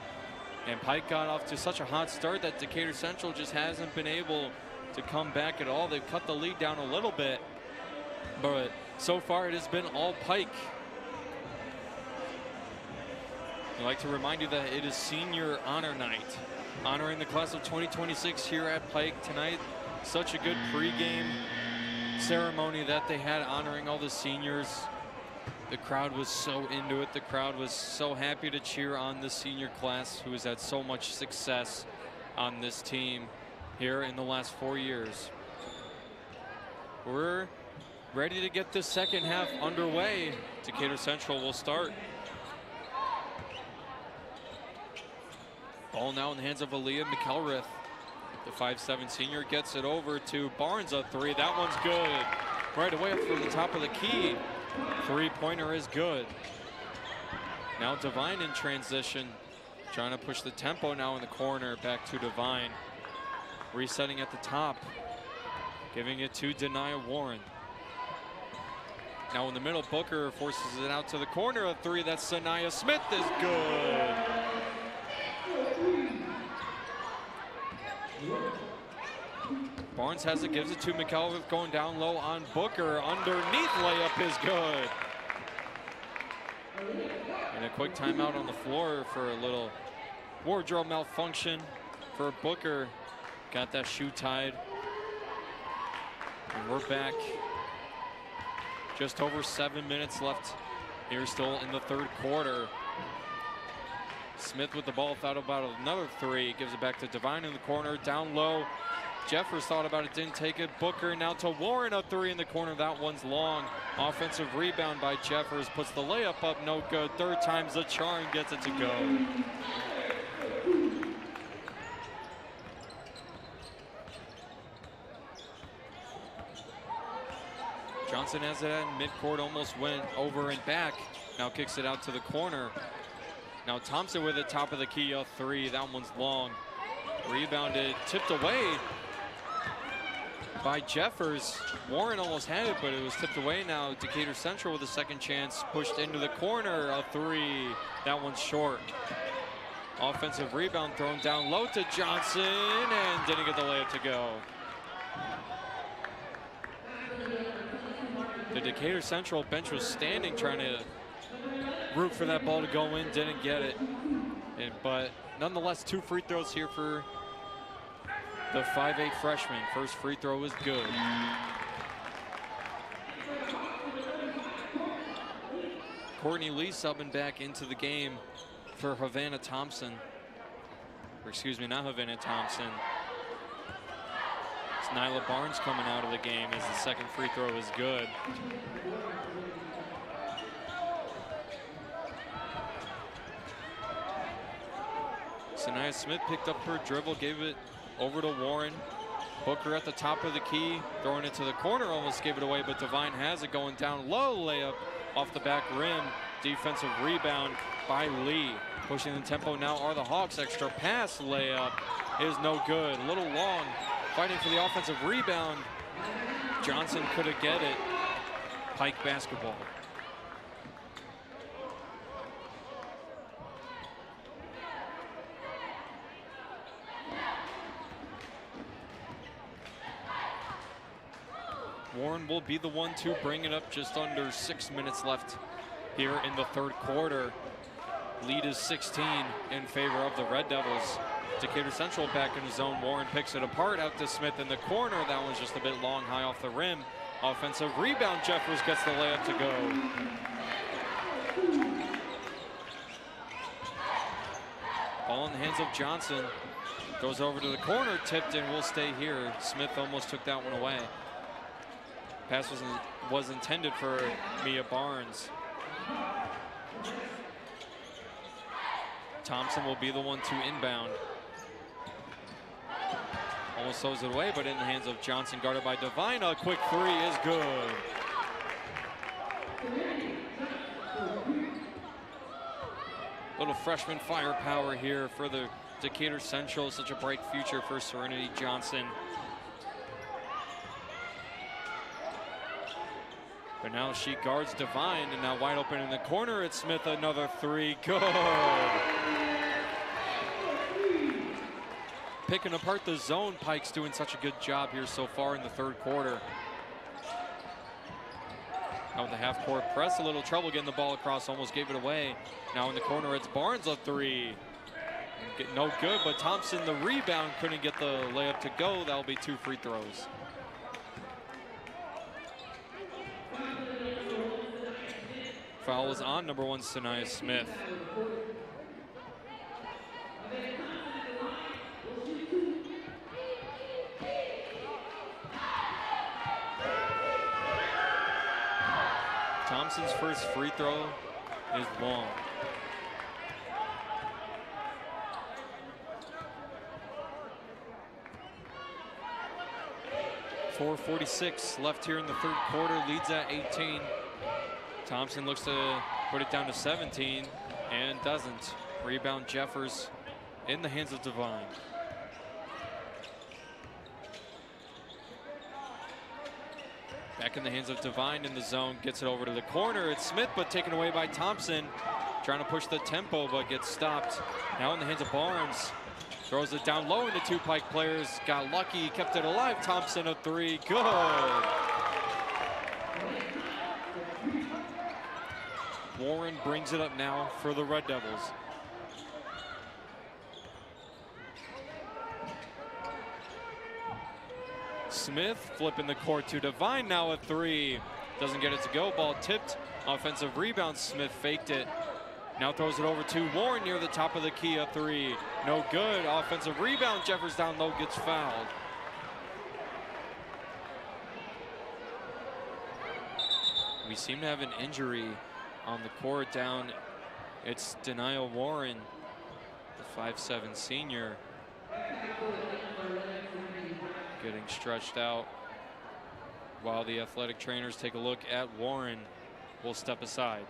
And Pike got off to such a hot start that Decatur Central just hasn't been able to come back at all. They've cut the lead down a little bit, but so far it has been all Pike. I'd like to remind you that it is senior honor night, honoring the class of 2026 here at Pike tonight. Such a good pregame ceremony that they had honoring all the seniors. The crowd was so into it. The crowd was so happy to cheer on the senior class who has had so much success on this team here in the last 4 years. We're ready to get this second half underway. Decatur Central will start. Ball now in the hands of Aaliyah McElrath. The 5'7" senior gets it over to Barnes, a three. That one's good. Right away up from the top of the key. Three-pointer is good. Now Devine in transition. Trying to push the tempo now in the corner. Back to Devine. Resetting at the top. Giving it to Denia Warren. Now in the middle, Booker forces it out to the corner. A three, that's Sanaya Smith, is good. Barnes has it, gives it to McElrath, going down low on Booker. Underneath layup is good. And a quick timeout on the floor for a little wardrobe malfunction for Booker. Got that shoe tied. And we're back. Just over 7 minutes left here still in the third quarter. Smith with the ball, thought about another three. Gives it back to Devine in the corner, down low. Jeffers thought about it, didn't take it. Booker now to Warren, a three in the corner. That one's long. Offensive rebound by Jeffers, puts the layup up, no good. Third time's the charm, gets it to go. Johnson has it at midcourt, almost went over and back. Now kicks it out to the corner. Now Thompson with it, top of the key, a three. That one's long. Rebounded, tipped away by Jeffers. Warren almost had it, but it was tipped away. Now Decatur Central with a second chance, pushed into the corner, a three. That one's short. Offensive rebound thrown down low to Johnson and didn't get the layup to go. The Decatur Central bench was standing trying to root for that ball to go in, didn't get it. But nonetheless, 2 free throws here for the 5'8" freshman. First free throw is good. Courtney Lee subbing back into the game for Havana Thompson. Or excuse me, not Havana Thompson. It's Nyla Barnes coming out of the game as the second free throw is good. Sanaya Smith picked up her dribble, gave it over to Warren. Booker at the top of the key, throwing it to the corner, almost gave it away, but Devine has it, going down low, layup off the back rim. Defensive rebound by Lee. Pushing the tempo now are the Hawks. Extra pass, layup is no good. A little long, fighting for the offensive rebound. Johnson couldn't get it. Pike basketball. Warren will be the one to bring it up. Just under 6 minutes left here in the third quarter. Lead is 16 in favor of the Red Devils. Decatur Central back in the zone. Warren picks it apart out to Smith in the corner. That one's just a bit long, high off the rim. Offensive rebound. Jeffers gets the layup to go. Ball in the hands of Johnson. Goes over to the corner, tipped and will stay here. Smith almost took that one away. Pass was intended for Mia Barnes. Thompson will be the one to inbound. Almost throws it away, but in the hands of Johnson, guarded by Devine. A quick three is good. Little freshman firepower here for the Decatur Central. Such a bright future for Serenity Johnson. But now she guards Devine, and now wide open in the corner. It's Smith, another three. Good. Picking apart the zone. Pike's doing such a good job here so far in the third quarter. Now with the half-court press, a little trouble getting the ball across, almost gave it away. Now in the corner, it's Barnes, a three. No good, but Thompson, the rebound, couldn't get the layup to go. That'll be 2 free throws. Foul is on number 1, Sanaya Smith. Thompson's first free throw is long. .446 left here in the third quarter, leads at 18. Thompson looks to put it down to 17 and doesn't. Rebound Jeffers in the hands of Devine. Back in the hands of Devine in the zone, gets it over to the corner. It's Smith, but taken away by Thompson. Trying to push the tempo, but gets stopped. Now in the hands of Barnes. Throws it down low into 2 Pike players. Got lucky, kept it alive. Thompson, a three, good. Warren brings it up now for the Red Devils. Smith flipping the court to Devine, now a three. Doesn't get it to go, ball tipped. Offensive rebound, Smith faked it. Now throws it over to Warren near the top of the key, a three. No good, offensive rebound, Jeffers down low, gets fouled. We seem to have an injury on the court down. It's Denia Warren, the 5'7" senior, getting stretched out. While the athletic trainers take a look at Warren, we'll step aside.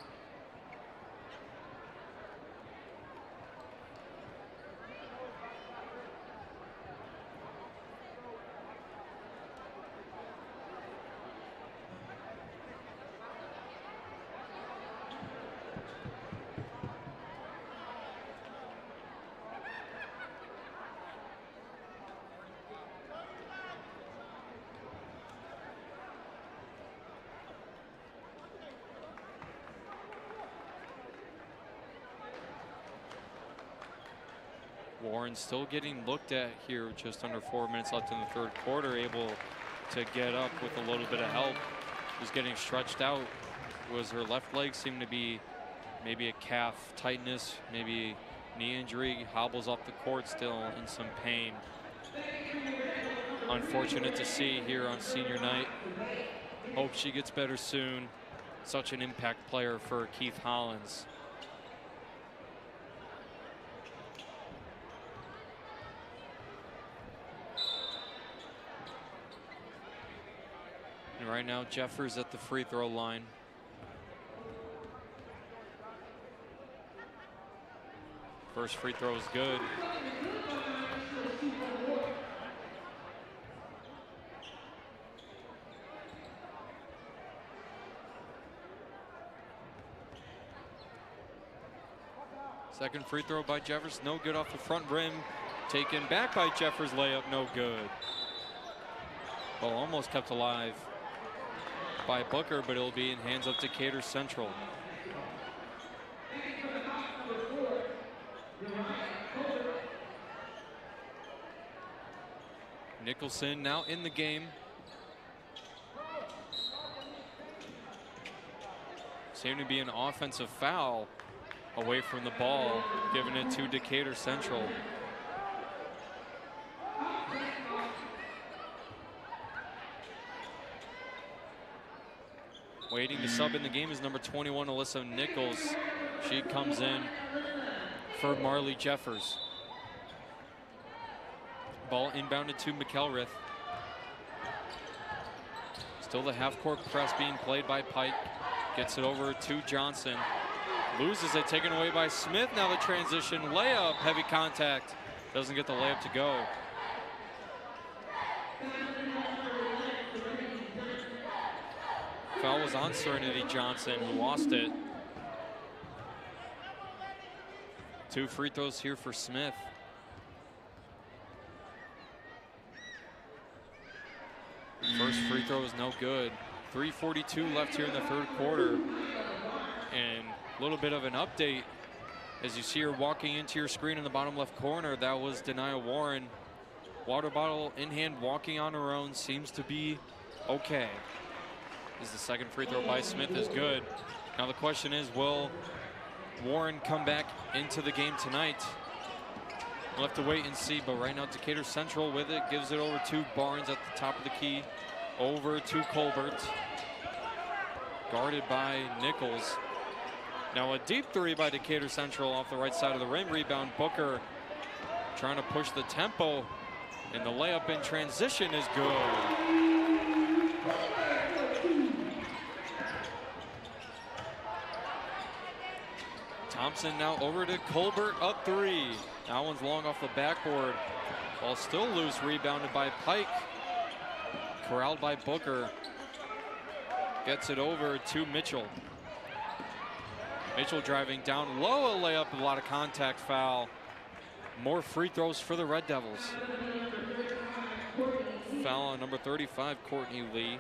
Warren still getting looked at here, just under 4 minutes left in the third quarter, able to get up with a little bit of help. Was getting stretched out. Was her left leg seemed to be maybe a calf tightness, maybe knee injury, hobbles off the court still in some pain. Unfortunate to see here on senior night. Hope she gets better soon. Such an impact player for Keith Hollins. And right now, Jeffers at the free throw line. First free throw is good. Second free throw by Jeffers, no good off the front rim. Taken back by Jeffers, layup, no good. Well, almost kept alive by Booker, but it'll be in hands of Decatur Central. Nicholson now in the game. Seemed to be an offensive foul away from the ball, giving it to Decatur Central. Waiting to sub in the game is number 21, Alyssa Nichols. She comes in for Marley Jeffers. ball inbounded to McElrath. Still the half-court press being played by Pike. Gets it over to Johnson. Loses it, taken away by Smith. Now the transition layup, heavy contact. Doesn't get the layup to go. Foul was on Serenity Johnson, who lost it. 2 free throws here for Smith. First free throw is no good. 3:42 left here in the third quarter. And a little bit of an update. As you see her walking into your screen in the bottom left corner, that was Denia Warren. Water bottle in hand, walking on her own, seems to be okay. As the second free throw by Smith is good. Now the question is, will Warren come back into the game tonight? We'll have to wait and see, but right now Decatur Central with it, gives it over to Barnes at the top of the key. Over to Colbert. Guarded by Nichols. Now a deep three by Decatur Central off the right side of the rim. Rebound Booker trying to push the tempo, and the layup in transition is good. Thompson now over to Colbert, up 3. That one's long off the backboard. Ball still loose, rebounded by Pike. Corralled by Booker. Gets it over to Mitchell. Mitchell driving down low, a layup, a lot of contact, foul. More free throws for the Red Devils. Foul on number 35, Courtney Lee.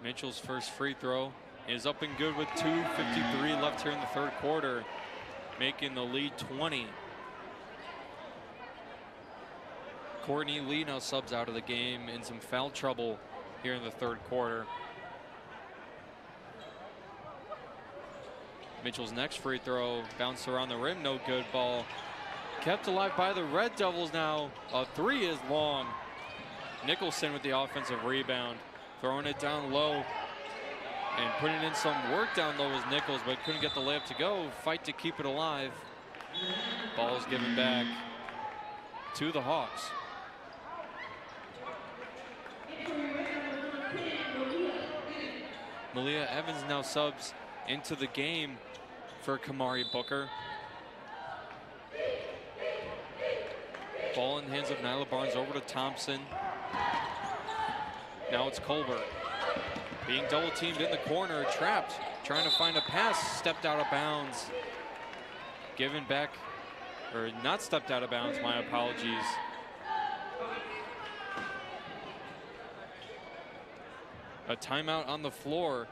Mitchell's first free throw is up and good with 2:53 left here in the third quarter, making the lead 20. Courtney Lee now subs out of the game in some foul trouble here in the third quarter. Mitchell's next free throw bounced around the rim, no good. Ball kept alive by the Red Devils now. A 3 is long. Nicholson with the offensive rebound. Throwing it down low and putting in some work down low was Nichols, but couldn't get the layup to go. Fight to keep it alive. Ball's given back to the Hawks. Malia Evans now subs into the game for Kamari Booker. Ball in the hands of Nyla Barnes over to Thompson. Now it's Colbert being double teamed in the corner, trapped, trying to find a pass, stepped out of bounds. Given back, or not stepped out of bounds, my apologies. A timeout on the floor.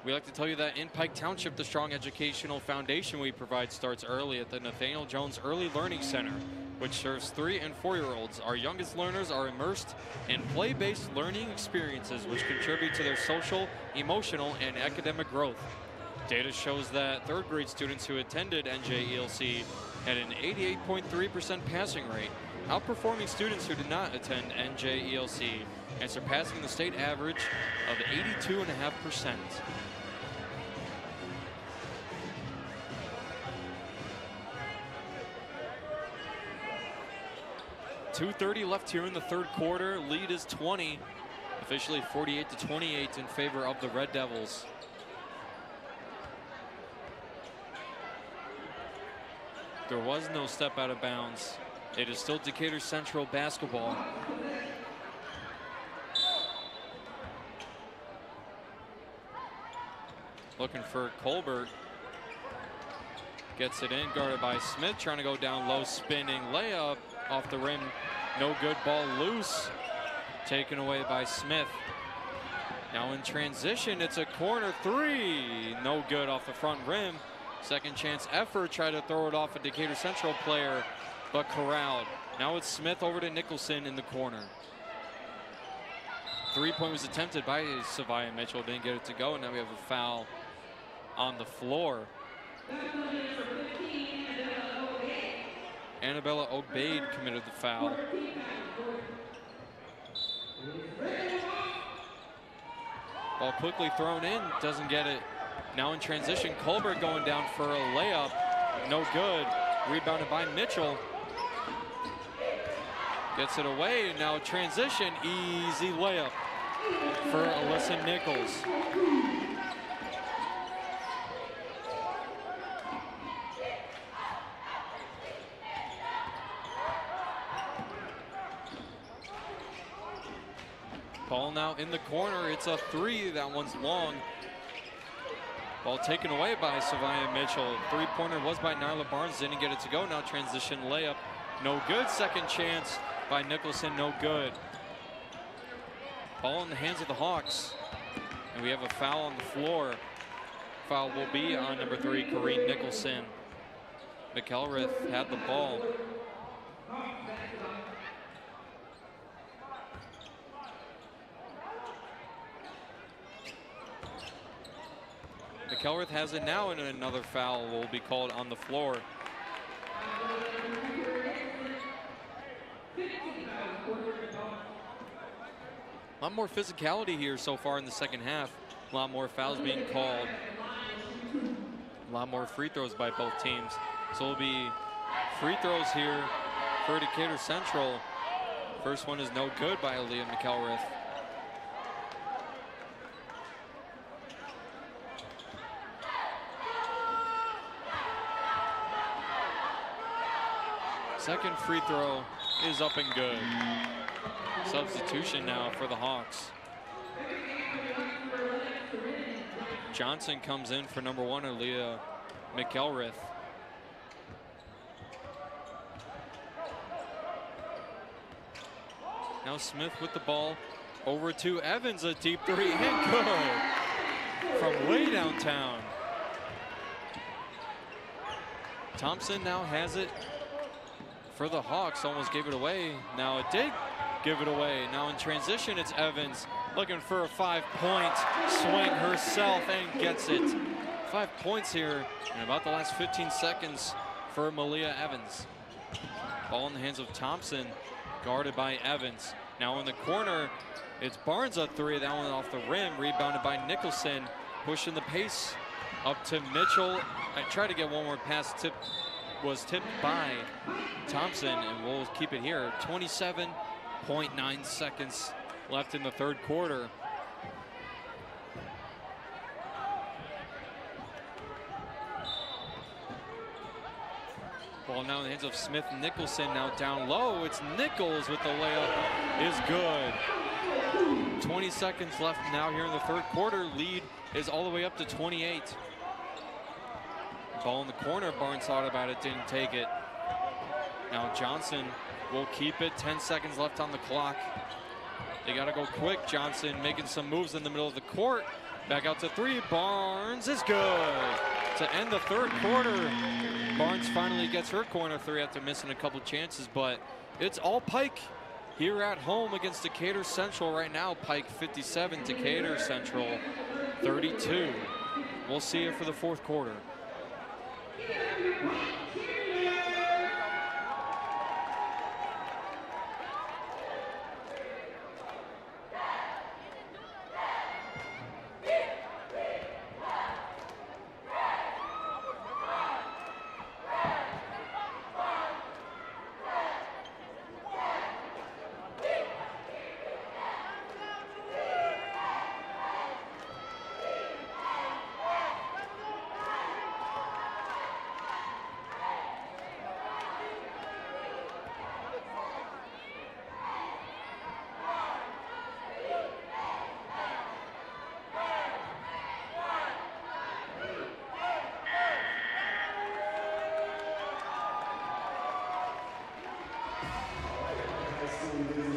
We like to tell you that in Pike Township, the strong educational foundation we provide starts early at the Nathaniel Jones Early Learning Center, which serves 3- and 4-year-olds. Our youngest learners are immersed in play-based learning experiences which contribute to their social, emotional, and academic growth. Data shows that third grade students who attended NJELC had an 88.3% passing rate, outperforming students who did not attend NJELC and surpassing the state average of 82.5%. 2:30 left here in the third quarter. Lead is 20, officially 48-28 in favor of the Red Devils. There was no step out of bounds. It is still Decatur Central basketball. Looking for Colbert. Gets it in, guarded by Smith, trying to go down low, spinning layup off the rim. No good, ball loose. Taken away by Smith. Now in transition, it's a corner 3. No good off the front rim. Second chance effort, try to throw it off a Decatur Central player, but corralled. Now it's Smith over to Nicholson in the corner. 3-point was attempted by Savia Mitchell, didn't get it to go, and now we have a foul on the floor. And Annabella Obeid committed the foul. Ball quickly thrown in, doesn't get it. Now in transition, Colbert going down for a layup. No good. Rebounded by Mitchell. Gets it away. Now transition, easy layup for Alyssa Nichols. Ball now in the corner. It's a three. That one's long. Ball taken away by Savia Mitchell. Three-pointer was by Nyla Barnes. Didn't get it to go. Now transition layup. No good. Second chance by Nicholson. No good. Ball in the hands of the Hawks. And we have a foul on the floor. Foul will be on number 3, Corrine Nicholson. McElrath had the ball. McElrath has it now, and another foul will be called on the floor. A lot more physicality here so far in the second half. A lot more fouls being called. A lot more free throws by both teams. So it'll be free throws here for Decatur Central. First one is no good by Aaliyah McElrath. Second free throw is up and good. Substitution now for the Hawks. Johnson comes in for number 1, Aaliyah McElrath. Now Smith with the ball over to Evans, a deep three, and good from way downtown. Thompson now has it for the Hawks, almost gave it away. Now it did give it away. Now in transition, it's Evans looking for a 5-point swing herself and gets it. 5 points here in about the last 15 seconds for Malia Evans. Ball in the hands of Thompson, guarded by Evans. Now in the corner, it's Barnes a three. That one off the rim, rebounded by Nicholson. Pushing the pace up to Mitchell. I tried to get one more pass, was tipped by Thompson, and we'll keep it here. 27.9 seconds left in the third quarter. Ball now in the hands of Smith Nicholson, now down low. It's Nichols with the layup, is good. 20 seconds left now here in the third quarter. Lead is all the way up to 28. Ball in the corner, Barnes thought about it, didn't take it. Now Johnson will keep it, 10 seconds left on the clock. They gotta go quick. Johnson making some moves in the middle of the court. Back out to three, Barnes is good. To end the third quarter, Barnes finally gets her corner three after missing a couple chances, but it's all Pike here at home against Decatur Central right now. Pike 57, Decatur Central 32. We'll see you for the fourth quarter.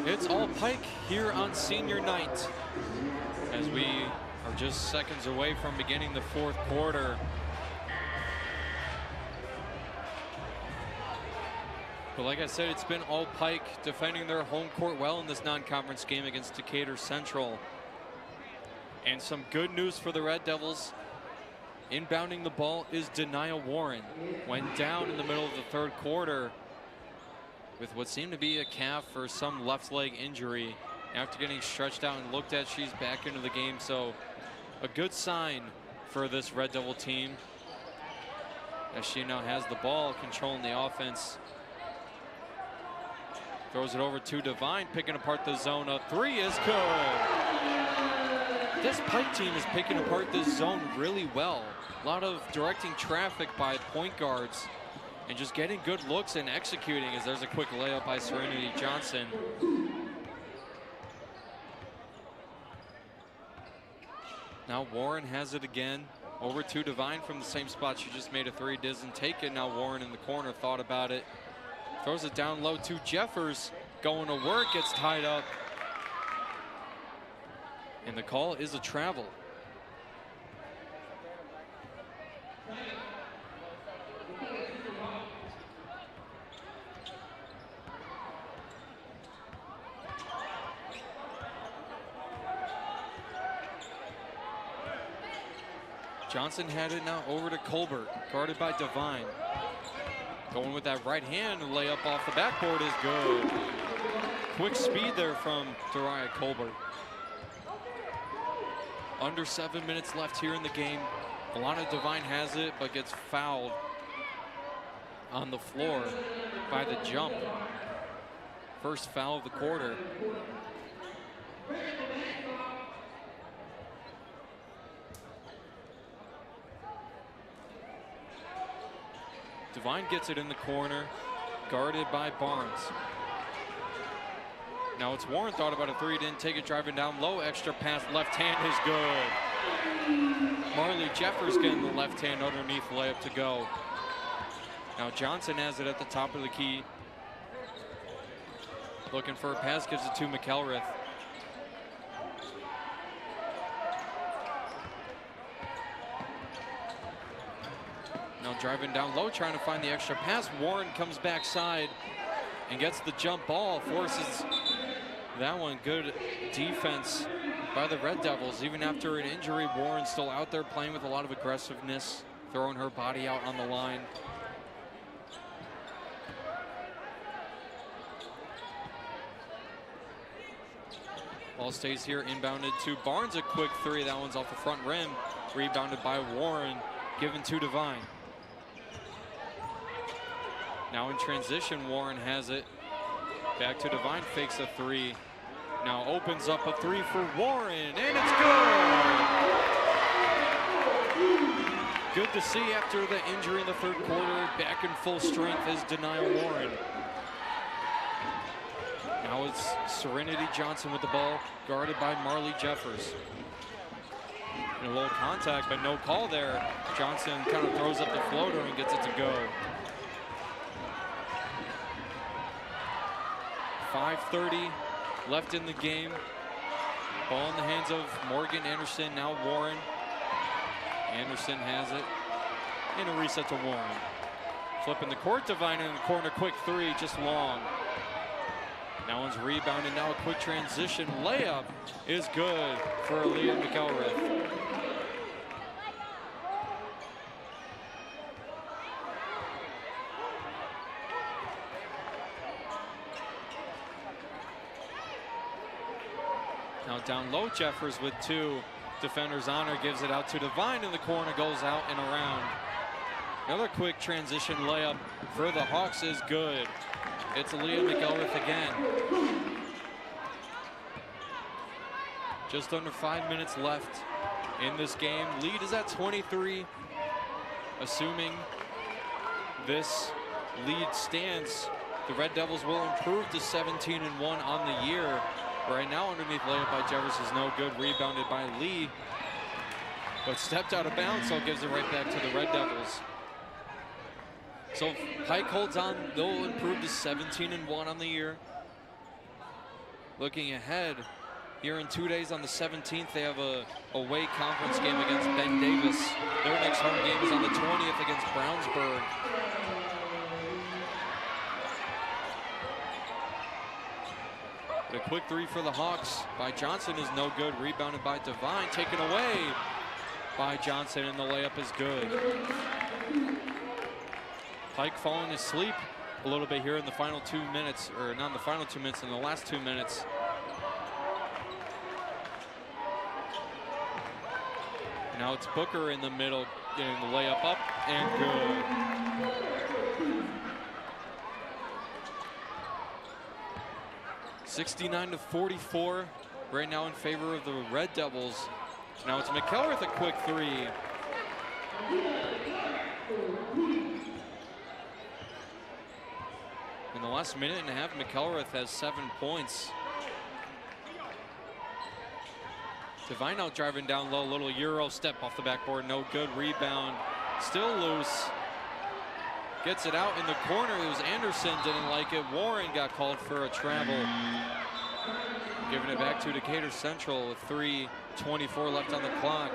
It's all Pike here on senior night as we are just seconds away from beginning the fourth quarter. But like I said, it's been all Pike defending their home court well in this non-conference game against Decatur Central. And some good news for the Red Devils. Inbounding the ball is Denia Warren. Went down in the middle of the third quarter. with what seemed to be a calf or some left leg injury. After getting stretched out and looked at, she's back into the game. So a good sign for this Red Devil team, as she now has the ball, controlling the offense. Throws it over to Devine, picking apart the zone. A three is good. This Pike team is picking apart this zone really well. A lot of directing traffic by point guards and just getting good looks and executing, as there's a quick layup by Serenity Johnson. Now Warren has it again. Over to Devine from the same spot. She just made a three, doesn't take it. Now Warren in the corner, thought about it. Throws it down low to Jeffers. Going to work, gets tied up. And the call is a travel. Johnson had it now over to Colbert, guarded by Devine. Going with that right hand, layup off the backboard is good. Quick speed there from Dariah Colbert. Under 7 minutes left here in the game. Alana Devine has it, but gets fouled on the floor by the jump. First foul of the quarter. Devine gets it in the corner, guarded by Barnes. Now it's Warren, thought about a three, didn't take it, driving down low, extra pass, left hand is good. Marley Jeffers getting the left hand underneath, layup to go. Now Johnson has it at the top of the key. Looking for a pass, gives it to McElrath. Now driving down low, trying to find the extra pass. Warren comes backside and gets the jump ball, forces that one. Good defense by the Red Devils. Even after an injury, Warren's still out there playing with a lot of aggressiveness, throwing her body out on the line. Ball stays here, inbounded to Barnes, a quick three. That one's off the front rim, rebounded by Warren, given to Devine. Now in transition, Warren has it. Back to Devine, fakes a three. Now opens up a three for Warren, and it's good! Good to see after the injury in the third quarter, back in full strength is Denial Warren. Now it's Serenity Johnson with the ball, guarded by Marley Jeffers. And a little contact, but no call there. Johnson kind of throws up the floater and gets it to go. 5:30 left in the game. Ball in the hands of Morgan Anderson, now Warren. Anderson has it. And a reset to Warren. Flipping the court, Devine in the corner, quick three, just long. That one's rebounded, now a quick transition layup is good for Aaliyah McElrath. Now down low, Jeffers with two defenders on her, gives it out to Devine in the corner, goes out and around. Another quick transition layup for the Hawks is good. It's Aaliyah McElrath again. Just under 5 minutes left in this game. Lead is at 23. Assuming this lead stands, the Red Devils will improve to 17-1 on the year. Right now, underneath layup by Jeffers is no good. Rebounded by Lee, but stepped out of bounds, so it gives it right back to the Red Devils. So Pike holds on. They'll improve to 17-1 on the year. Looking ahead, here in 2 days on the 17th, they have a away conference game against Ben Davis. Their next home game is on the 20th against Brownsburg. But a quick three for the Hawks by Johnson is no good. Rebounded by Devine, taken away by Johnson, and the layup is good. Pike falling asleep a little bit here in the final 2 minutes, or not in the final 2 minutes, in the last 2 minutes. Now it's Booker in the middle, getting the layup up and good. (69-44) right now in favor of the Red Devils. Now it's McElrath, a quick three. In the last minute and a half, McElrath has 7 points. Devine out driving down low, little Euro step off the backboard, no good. Rebound, still loose. Gets it out in the corner. It was Anderson, didn't like it. Warren got called for a travel. Giving it back to Decatur Central with 3:24 left on the clock.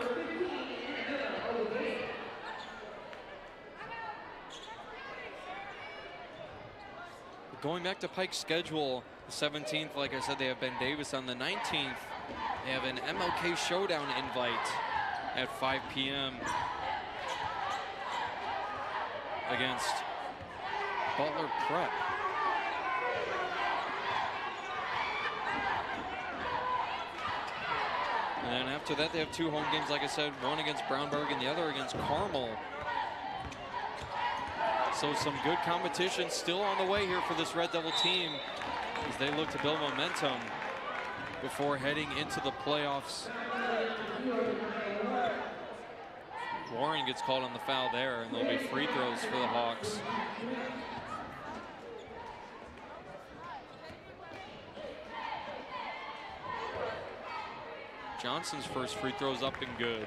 Going back to Pike's schedule, the 17th, like I said, they have Ben Davis. On the 19th, they have an MLK Showdown invite at 5 p.m. against Butler Prep. And then after that, they have 2 home games, like I said, one against Brownberg and the other against Carmel. So some good competition still on the way here for this Red Devil team as they look to build momentum before heading into the playoffs. Warren gets called on the foul there, and there'll be free throws for the Hawks. Johnson's first free throw's up and good.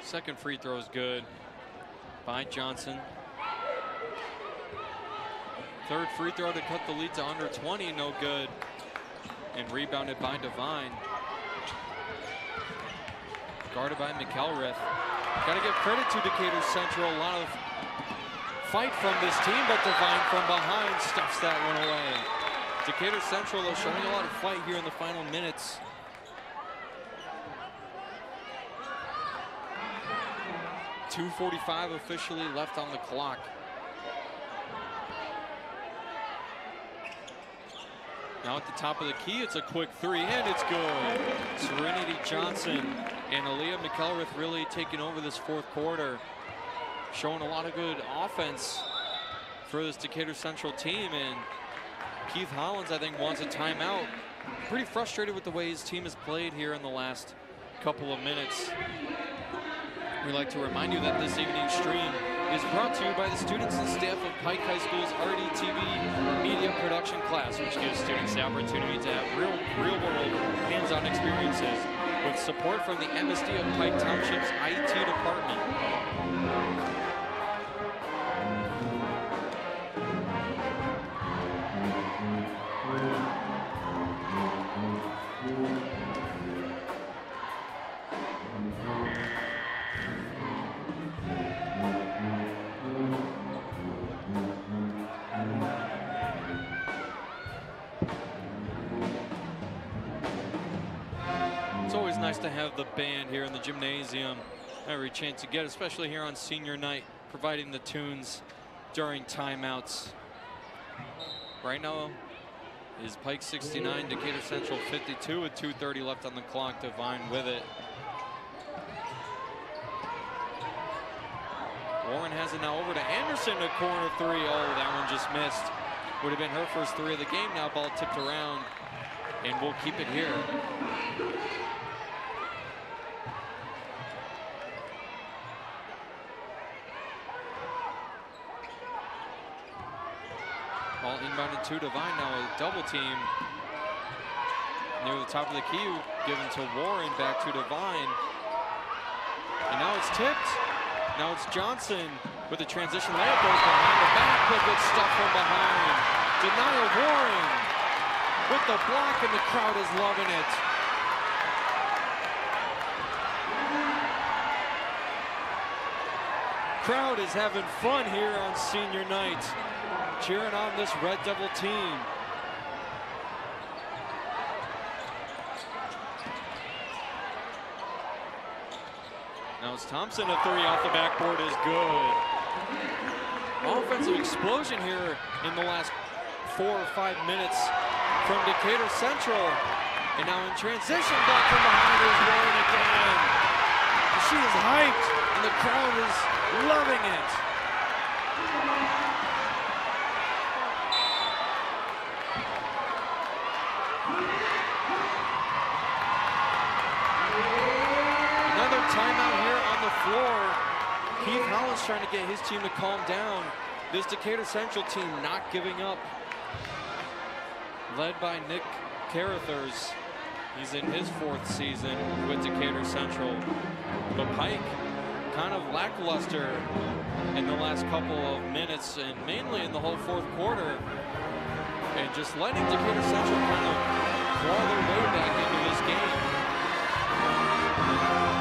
Second free throw is good by Johnson. Third free throw to cut the lead to under 20, no good. And rebounded by Devine. Guarded by McElrath. Got to give credit to Decatur Central. A lot of fight from this team, but Devine from behind stuffs that one away. Decatur Central, though, showing a lot of fight here in the final minutes. .245 officially left on the clock. Now at the top of the key, it's a quick three, and it's good. Serenity Johnson and Aaliyah McElrath really taking over this fourth quarter, showing a lot of good offense for this Decatur Central team. And Keith Hollins, I think, wants a timeout. Pretty frustrated with the way his team has played here in the last couple of minutes. We'd like to remind you that this evening's stream is brought to you by the students and staff of Pike High School's RDTV media production class, which gives students the opportunity to have real-world hands-on experiences with support from the MSD of Pike Township's IT department. To have the band here in the gymnasium every chance you get, especially here on senior night, providing the tunes during timeouts. Right now is Pike 69, Decatur Central 52 with 2:30 left on the clock. Devine with it. Warren has it now over to Anderson, a corner three. Oh, that one just missed. Would have been her first three of the game. Now ball tipped around, and we'll keep it here. Ball inbounded to Devine, now a double team. Near the top of the key, given to Warren, back to Devine. And now it's tipped. Now it's Johnson with a transition layup, goes behind the back, but good stuff from behind. Denial Warren with the block, and the crowd is loving it. crowd is having fun here on senior night, cheering on this Red Devil team. Now it's Thompson, a three off the backboard is good. Offensive explosion here in the last 4 or 5 minutes from Decatur Central. And now in transition, back from behind is Warren again. She is hyped, and the crowd is loving it. Another timeout here on the floor. Keith Hollis trying to get his team to calm down. This Decatur Central team not giving up. Led by Nick Carruthers. He's in his 4th season with Decatur Central. But Pike kind of lackluster in the last couple of minutes and mainly in the whole 4th quarter. And just letting Decatur Central kind of claw their way back into this game.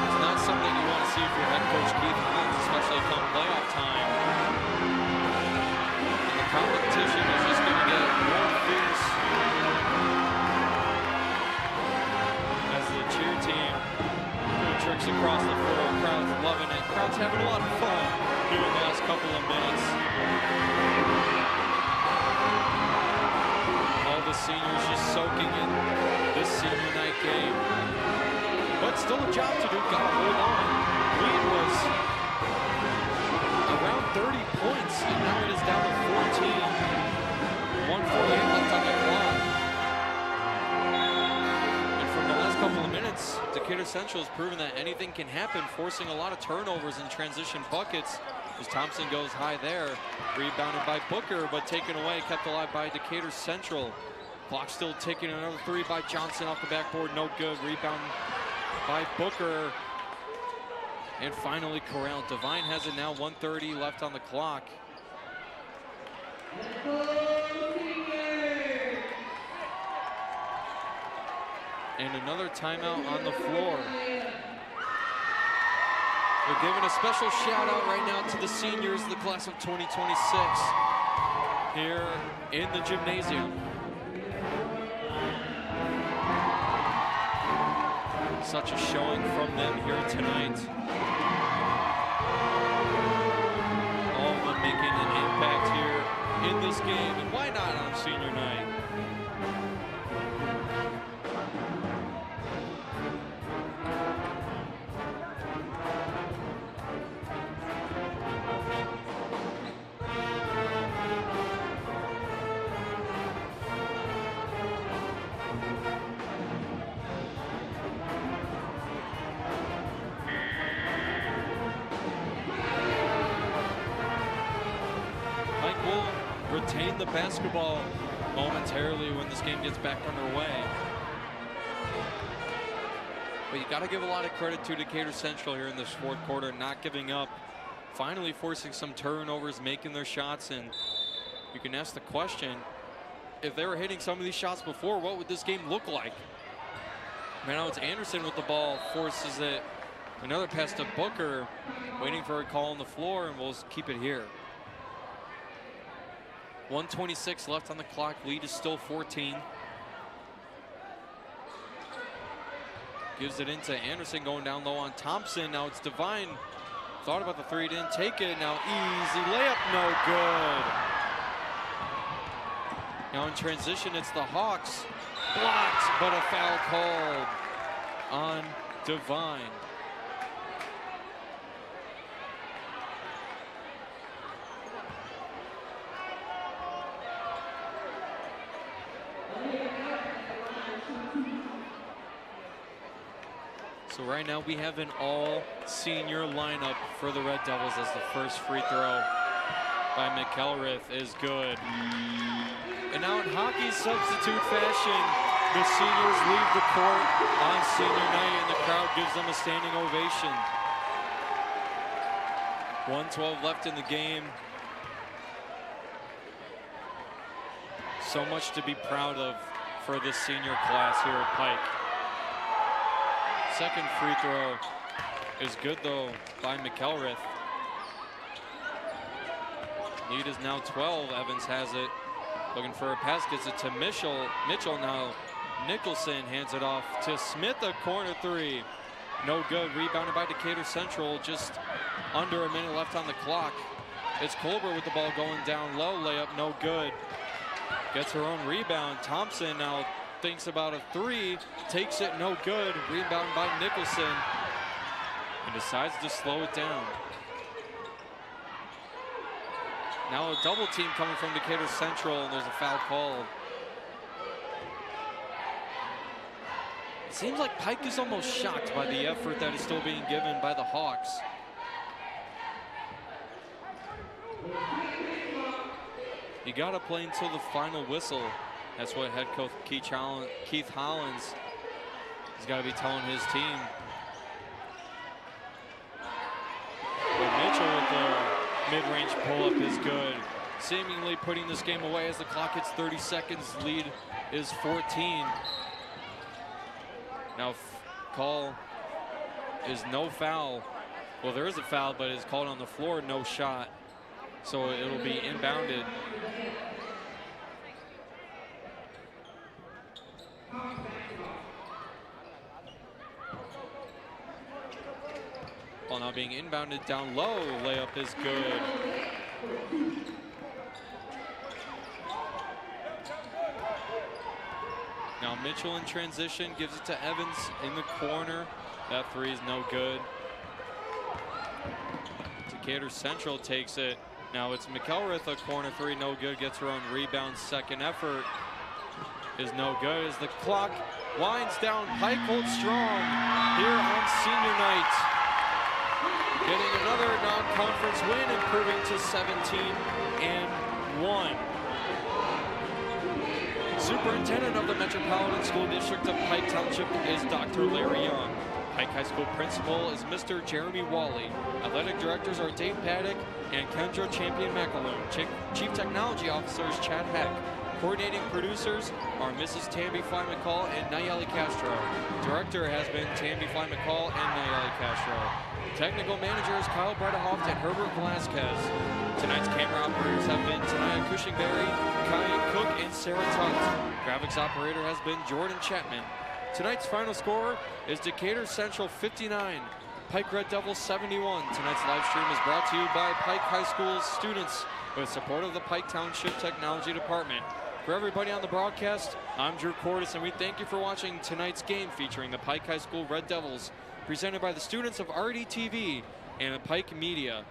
It's not something you want to see for head coach Keith Hollis, especially come playoff time. And the competition is just going to get more fierce as the cheer team doing tricks across the floor. Crowd's loving it. Crowd's having a lot of fun here in the last couple of minutes. All the seniors just soaking in this senior night game. But still a job to do. Gotta hold on. Lead was around 30 points, and now it is down to 14. 1:48 left on the clock. And from the last couple of minutes, Decatur Central has proven that anything can happen, forcing a lot of turnovers and transition buckets. As Thompson goes high there, rebounded by Booker, but taken away, kept alive by Decatur Central. Clock still ticking. Another three by Johnson off the backboard, no good. Rebound by Booker. And finally corralled. Devine has it now, 1:30 left on the clock. And another timeout on the floor. We're giving a special shout out right now to the seniors of the class of 2026 here in the gymnasium. Such a showing from them here tonight. All of them making an impact here in this game, and why not on senior night? Retain the basketball momentarily when this game gets back underway. But you got to give a lot of credit to Decatur Central here in this 4th quarter, not giving up, finally forcing some turnovers, making their shots. And you can ask the question, if they were hitting some of these shots before, what would this game look like? Right now it's Anderson with the ball, forces it. Another pass to Booker, waiting for a call on the floor, and we'll keep it here. 1:26 left on the clock. Lead is still 14. Gives it into Anderson, going down low on Thompson. Now it's Devine. Thought about the three, didn't take it. Now easy layup, no good. Now in transition, it's the Hawks. Blocked, but a foul called on Devine. So right now we have an all-senior lineup for the Red Devils as the first free throw by McElrath is good. And now in hockey's substitute fashion, the seniors leave the court on senior night and the crowd gives them a standing ovation. 1:12 left in the game. So much to be proud of for this senior class here at Pike. Second free throw is good though by McElrath. Lead is now 12. Evans has it. Looking for a pass, gets it to Mitchell. Mitchell now. Nicholson hands it off to Smith, a corner three. No good. Rebounded by Decatur Central. Just under a minute left on the clock. It's Colbert with the ball going down low. Layup, no good. Gets her own rebound. Thompson now thinks about a three. Takes it, no good. Rebound by Nicholson. And decides to slow it down. Now a double team coming from Decatur Central, and there's a foul called. It seems like Pike is almost shocked by the effort that is still being given by the Hawks. You gotta play until the final whistle. That's what head coach Keith Hollins has got to be telling his team. But Mitchell with the mid-range pull-up is good, seemingly putting this game away as the clock hits 30 seconds. Lead is 14. Now call is no foul. Well, there is a foul, but it's called on the floor, no shot. So it'll be inbounded. Ball now being inbounded down low. Layup is good. Now Mitchell in transition, gives it to Evans in the corner. That three is no good. Decatur Central takes it. Now it's McElrath, a corner three, no good. Gets her own rebound. Second effort is no good as the clock winds down. Pike holds strong here on senior night. Getting another non-conference win, improving to 17-1. Superintendent of the Metropolitan School District of Pike Township is Dr. Larry Young. Pike High School Principal is Mr. Jeremy Wally. Athletic Directors are Dave Paddock and Kendra Champion-McAloon. Chief Technology Officer is Chad Heck. Coordinating producers are Mrs. Tamby Fly McCall and Nayeli Castro. Director has been Tamby Fly McCall and Nayeli Castro. Technical managers Kyle Bredehoft and Herbert Velasquez. Tonight's camera operators have been Tanaya Cushingberry, Kai Cook, and Sarah Tutt. Graphics operator has been Jordan Chapman. Tonight's final score is Decatur Central 59, Pike Red Devils 71. Tonight's live stream is brought to you by Pike High School's students with support of the Pike Township Technology Department. For everybody on the broadcast, I'm Drew Cordes, and we thank you for watching tonight's game featuring the Pike High School Red Devils, presented by the students of RDTV and Pike Media.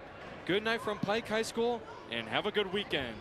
Good night from Pike High School, and have a good weekend.